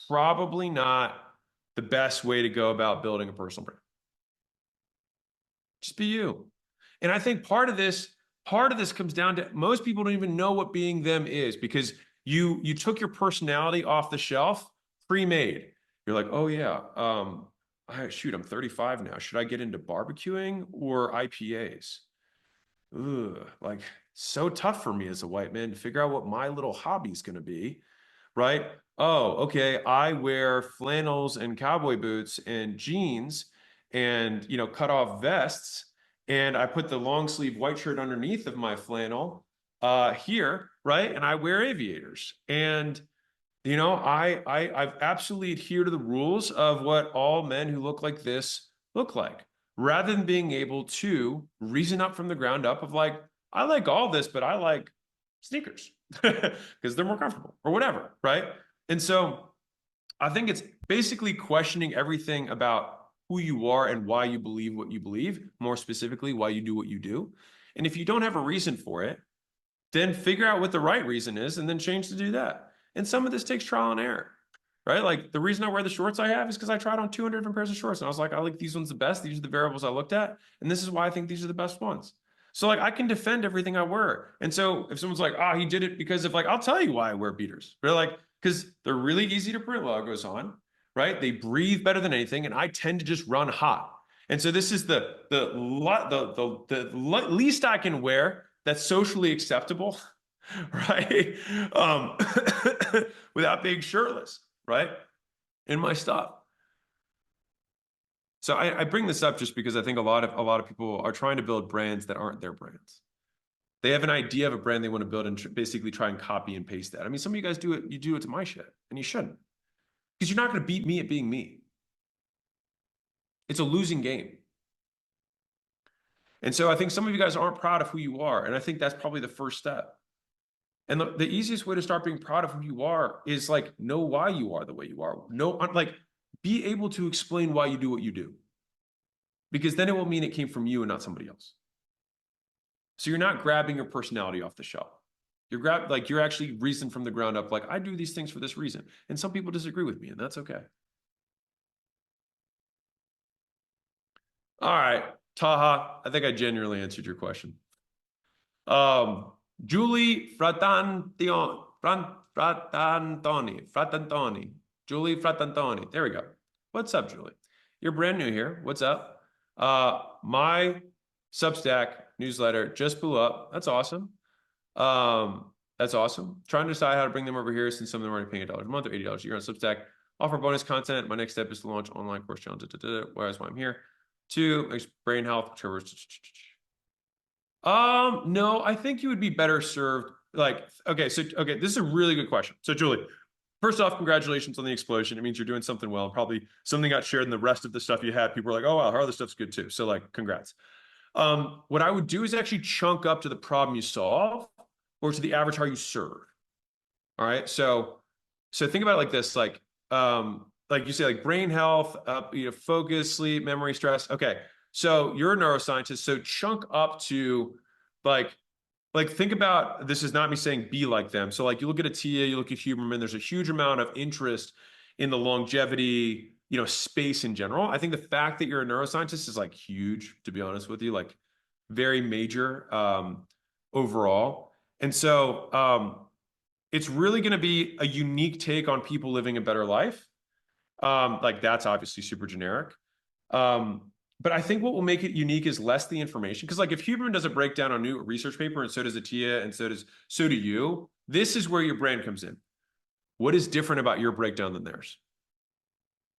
probably not the best way to go about building a personal brand. Just be you. And I think part of this comes down to most people don't even know what being them is because you took your personality off the shelf pre-made. You're like, oh yeah, shoot, I'm 35 now. Should I get into barbecuing or IPAs? Ugh, like so tough for me as a white man to figure out what my little hobby is going to be, right? Oh, okay, I wear flannels and cowboy boots and jeans and, you know, cut off vests, and I put the long sleeve white shirt underneath of my flannel here, right? And I wear aviators. And you know, I've absolutely adhere to the rules of what all men who look like this look like, rather than being able to reason up from the ground up of like, I like all this, but I like sneakers because they're more comfortable or whatever, right? And so I think it's basically questioning everything about who you are and why you believe what you believe, more specifically, why you do what you do. And if you don't have a reason for it, then figure out what the right reason is and then change to do that. And some of this takes trial and error, right? Like the reason I wear the shorts I have is because I tried on 200 different pairs of shorts. And I was like, I like these ones the best. These are the variables I looked at. And this is why I think these are the best ones. So like I can defend everything I wear. And so if someone's like, oh, he did it because of like, I'll tell you why I wear beaters. They're like, because they're really easy to print logos on, right? They breathe better than anything. And I tend to just run hot. And so this is the least I can wear that's socially acceptable, right? Without being shirtless, right? In my stuff. So I bring this up just because I think a lot of people are trying to build brands that aren't their brands. They have an idea of a brand they want to build and basically try and copy and paste that. I mean, some of you guys do it. You do it to my shit, and you shouldn't, because you're not going to beat me at being me. It's a losing game. And so I think some of you guys aren't proud of who you are, and I think that's probably the first step. And the easiest way to start being proud of who you are is like know why you are the way you are. Like be able to explain why you do what you do. Because then it will mean it came from you and not somebody else. So you're not grabbing your personality off the shelf. You're actually reasoned from the ground up, like I do these things for this reason. And some people disagree with me, and that's okay. All right. Taha, I think I genuinely answered your question. Julie Fratantoni. Julie Fratantoni. There we go. What's up, Julie? You're brand new here. What's up? My Substack newsletter just blew up. That's awesome. That's awesome. Trying to decide how to bring them over here since some of them are already paying $1 a month or $80 a year on Substack. Offer bonus content. My next step is to launch online course challenge. Whereas why I'm here. 2, makes brain health. No, I think you would be better served. Okay, this is a really good question. So Julie, first off, congratulations on the explosion. It means you're doing something well. Probably something got shared in the rest of the stuff you had. People were like, oh wow, our other stuff's good too. So like, congrats. What I would do is actually chunk up to the problem you solve or to the avatar you serve. All right. So think about it like this, like you say, like brain health, focus, sleep, memory, stress. Okay. So you're a neuroscientist. So chunk up to like think about, this is not me saying be like them. So like you look at Atia, you look at Huberman, there's a huge amount of interest in the longevity, space in general. I think the fact that you're a neuroscientist is like huge, to be honest with you, like very major overall. And so it's really going to be a unique take on people living a better life. Like that's obviously super generic. But I think what will make it unique is less the information. Because like if Huberman does a breakdown on a new research paper, and so does Atia, and so do you, this is where your brand comes in. What is different about your breakdown than theirs?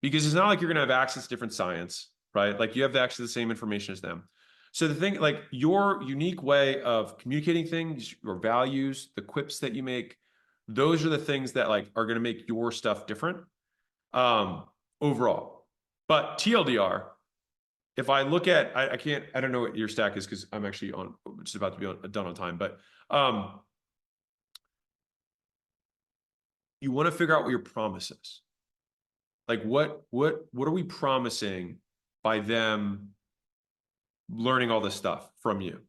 Because it's not like you're going to have access to different science, right? Like you have access to the same information as them. So the thing, like your unique way of communicating things, your values, the quips that you make, those are the things that like are going to make your stuff different overall. But TLDR, if I look at, I don't know what your stack is because I'm actually just about to be done on time, but you want to figure out what your promise is. Like what are we promising by them learning all this stuff from you?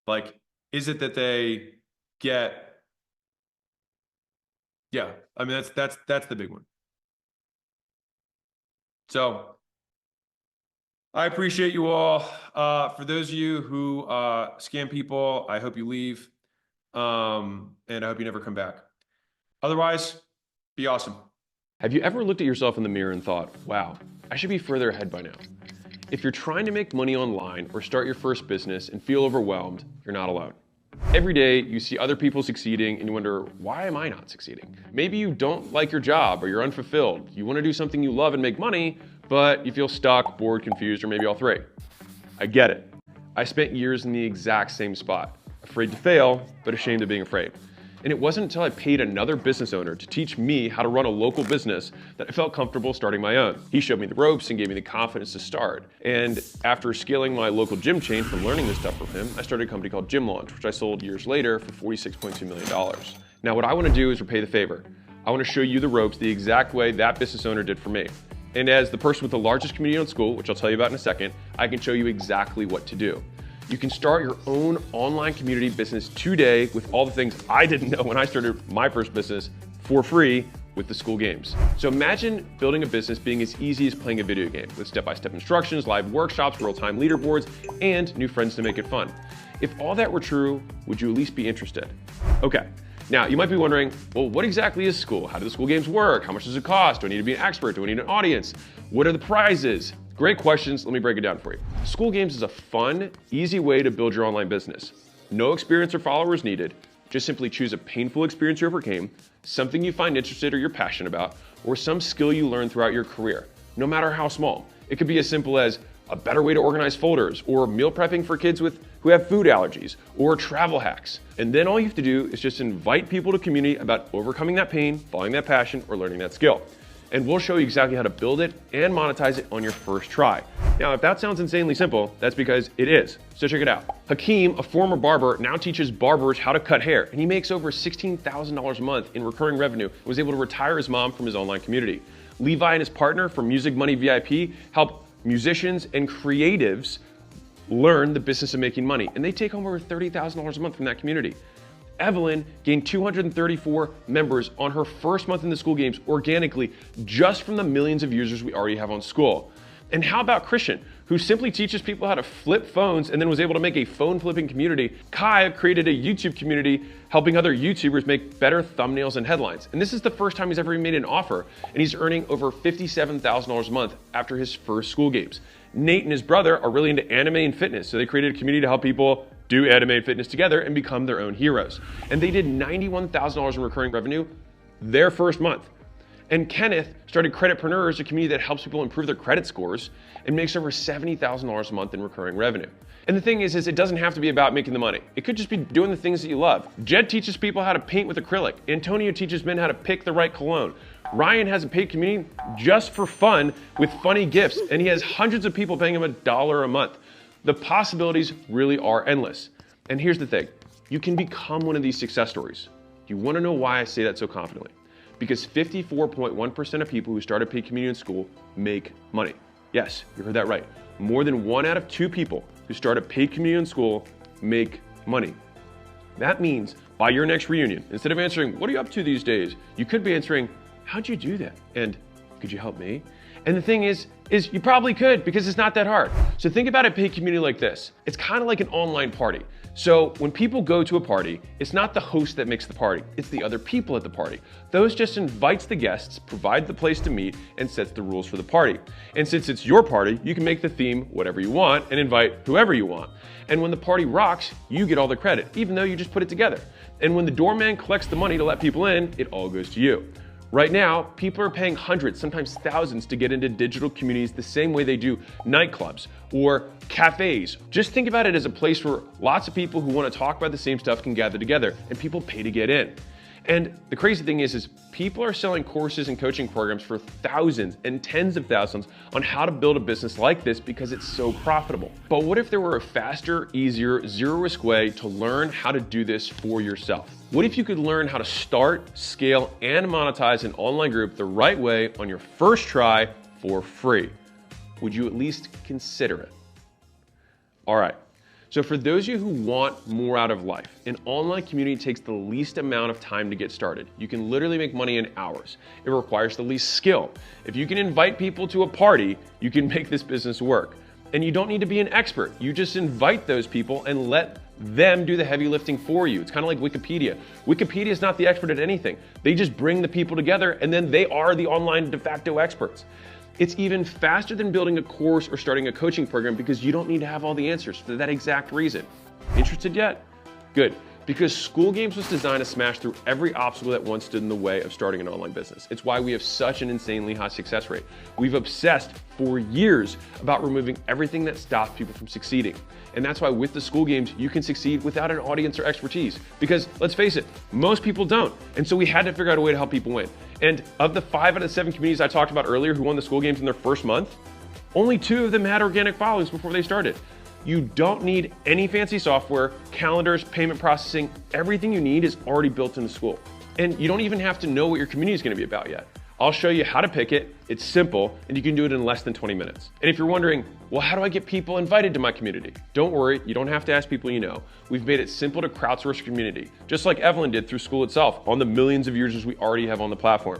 Like, is it that they get, yeah, I mean, that's the big one. So I appreciate you all. For those of you who scam people, I hope you leave. And I hope you never come back. Otherwise, be awesome. Have you ever looked at yourself in the mirror and thought, wow, I should be further ahead by now? If you're trying to make money online or start your first business and feel overwhelmed, you're not alone. Every day you see other people succeeding and you wonder, why am I not succeeding? Maybe you don't like your job or you're unfulfilled. You want to do something you love and make money, but you feel stuck, bored, confused, or maybe all three. I get it. I spent years in the exact same spot, afraid to fail, but ashamed of being afraid. And it wasn't until I paid another business owner to teach me how to run a local business that I felt comfortable starting my own. He showed me the ropes and gave me the confidence to start. And after scaling my local gym chain from learning this stuff from him, I started a company called Gym Launch, which I sold years later for $46.2 million. Now what I want to do is repay the favor. I want to show you the ropes the exact way that business owner did for me. And as the person with the largest community on Skool, which I'll tell you about in a second, I can show you exactly what to do. You can start your own online community business today with all the things I didn't know when I started my first business for free with the Skool Games. So imagine building a business being as easy as playing a video game with step-by-step instructions, live workshops, real-time leaderboards, and new friends to make it fun. If all that were true, would you at least be interested? Okay, now you might be wondering, well, what exactly is Skool? How do the Skool Games work? How much does it cost? Do I need to be an expert? Do I need an audience? What are the prizes? Great questions, let me break it down for you. Skool Games is a fun, easy way to build your online business. No experience or followers needed. Just simply choose a painful experience you overcame, something you find interested or you're passionate about, or some skill you learned throughout your career, no matter how small. It could be as simple as a better way to organize folders, or meal prepping for kids who have food allergies, or travel hacks. And then all you have to do is just invite people to community about overcoming that pain, following that passion, or learning that skill. And we'll show you exactly how to build it and monetize it on your first try. Now, if that sounds insanely simple, that's because it is. So check it out. Hakeem, a former barber, now teaches barbers how to cut hair, and he makes over $16,000 a month in recurring revenue and was able to retire his mom from his online community. Levi and his partner from Music Money VIP help musicians and creatives learn the business of making money, and they take home over $30,000 a month from that community. Evelyn gained 234 members on her first month in the Skool Games organically, just from the millions of users we already have on Skool. And how about Christian, who simply teaches people how to flip phones and then was able to make a phone flipping community? Kai created a YouTube community helping other YouTubers make better thumbnails and headlines. And this is the first time he's ever made an offer, and he's earning over $57,000 a month after his first Skool Games. Nate and his brother are really into anime and fitness, so they created a community to help people do anime and fitness together and become their own heroes. And they did $91,000 in recurring revenue their first month. And Kenneth started Creditpreneurs, a community that helps people improve their credit scores and makes over $70,000 a month in recurring revenue. And the thing is it doesn't have to be about making the money. It could just be doing the things that you love. Jed teaches people how to paint with acrylic. Antonio teaches men how to pick the right cologne. Ryan has a paid community just for fun with funny gifts, and he has hundreds of people paying him $1 a month. The possibilities really are endless. And here's the thing, you can become one of these success stories. You want to know why I say that so confidently? Because 54.1% of people who start a paid community in school make money. Yes, you heard that right. More than 1 out of 2 people who start a paid community in school make money. That means by your next reunion, instead of answering, what are you up to these days? You could be answering, how'd you do that? And could you help me? And the thing is you probably could, because it's not that hard. So think about a paid community like this. It's kind of like an online party. So when people go to a party, it's not the host that makes the party, it's the other people at the party. Those just invites the guests, provide the place to meet, and sets the rules for the party. And since it's your party, you can make the theme whatever you want and invite whoever you want. And when the party rocks, you get all the credit, even though you just put it together. And when the doorman collects the money to let people in, it all goes to you. Right now, people are paying hundreds, sometimes thousands, to get into digital communities the same way they do nightclubs or cafes. Just think about it as a place where lots of people who want to talk about the same stuff can gather together, and people pay to get in. And the crazy thing is people are selling courses and coaching programs for thousands and tens of thousands on how to build a business like this because it's so profitable. But what if there were a faster, easier, zero-risk way to learn how to do this for yourself? What if you could learn how to start, scale, and monetize an online group the right way on your first try for free? Would you at least consider it? All right. So for those of you who want more out of life, an online community takes the least amount of time to get started. You can literally make money in hours. It requires the least skill. If you can invite people to a party, you can make this business work. And you don't need to be an expert. You just invite those people and let them do the heavy lifting for you. It's kind of like Wikipedia. Wikipedia is not the expert at anything. They just bring the people together and then they are the online de facto experts. It's even faster than building a course or starting a coaching program because you don't need to have all the answers for that exact reason. Interested yet? Good. Because Skool Games was designed to smash through every obstacle that once stood in the way of starting an online business. It's why we have such an insanely high success rate. We've obsessed for years about removing everything that stops people from succeeding. And that's why with the Skool Games, you can succeed without an audience or expertise. Because let's face it, most people don't. And so we had to figure out a way to help people win. And of the 5 out of 7 communities I talked about earlier who won the Skool Games in their first month, only 2 of them had organic followings before they started. You don't need any fancy software, calendars, payment processing. Everything you need is already built into Skool. And you don't even have to know what your community is going to be about yet. I'll show you how to pick it. It's simple, and you can do it in less than 20 minutes. And if you're wondering, well, how do I get people invited to my community? Don't worry, you don't have to ask people you know. We've made it simple to crowdsource your community, just like Evelyn did through Skool itself on the millions of users we already have on the platform.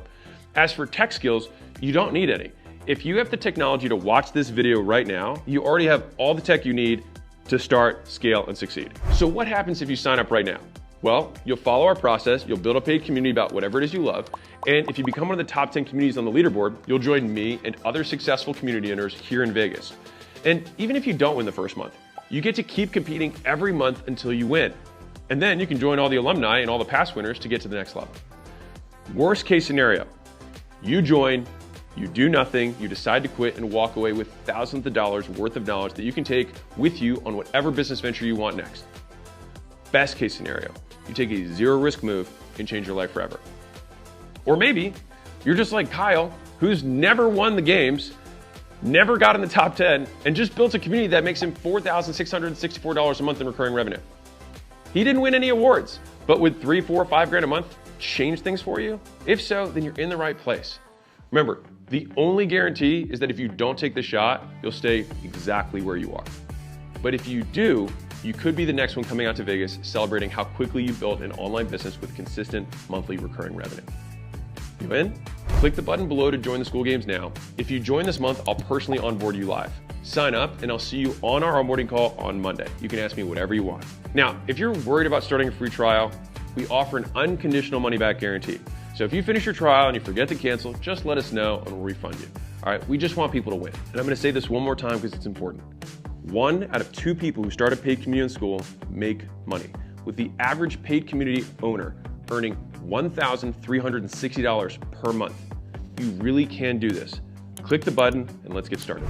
As for tech skills, you don't need any. If you have the technology to watch this video right now, you already have all the tech you need to start, scale, and succeed. So what happens if you sign up right now? Well, you'll follow our process, you'll build a paid community about whatever it is you love, and if you become one of the top 10 communities on the leaderboard, you'll join me and other successful community owners here in Vegas. And even if you don't win the first month, you get to keep competing every month until you win. And then you can join all the alumni and all the past winners to get to the next level. Worst case scenario, you join, you do nothing, you decide to quit and walk away with thousands of dollars worth of knowledge that you can take with you on whatever business venture you want next. Best case scenario, you take a zero risk move and change your life forever. Or maybe you're just like Kyle, who's never won the games, never got in the top 10, and just built a community that makes him $4,664 a month in recurring revenue. He didn't win any awards, but would 3, 4, 5 grand a month change things for you? If so, then you're in the right place. Remember, the only guarantee is that if you don't take the shot, you'll stay exactly where you are. But if you do, you could be the next one coming out to Vegas celebrating how quickly you built an online business with consistent monthly recurring revenue. You in? Click the button below to join the Skool Games now. If you join this month, I'll personally onboard you live. Sign up and I'll see you on our onboarding call on Monday. You can ask me whatever you want. Now, if you're worried about starting a free trial, we offer an unconditional money-back guarantee. So if you finish your trial and you forget to cancel, just let us know and we'll refund you. All right, we just want people to win. And I'm gonna say this one more time because it's important. 1 out of 2 people who start a paid community in Skool make money, with the average paid community owner earning $1,360 per month. You really can do this. Click the button and let's get started.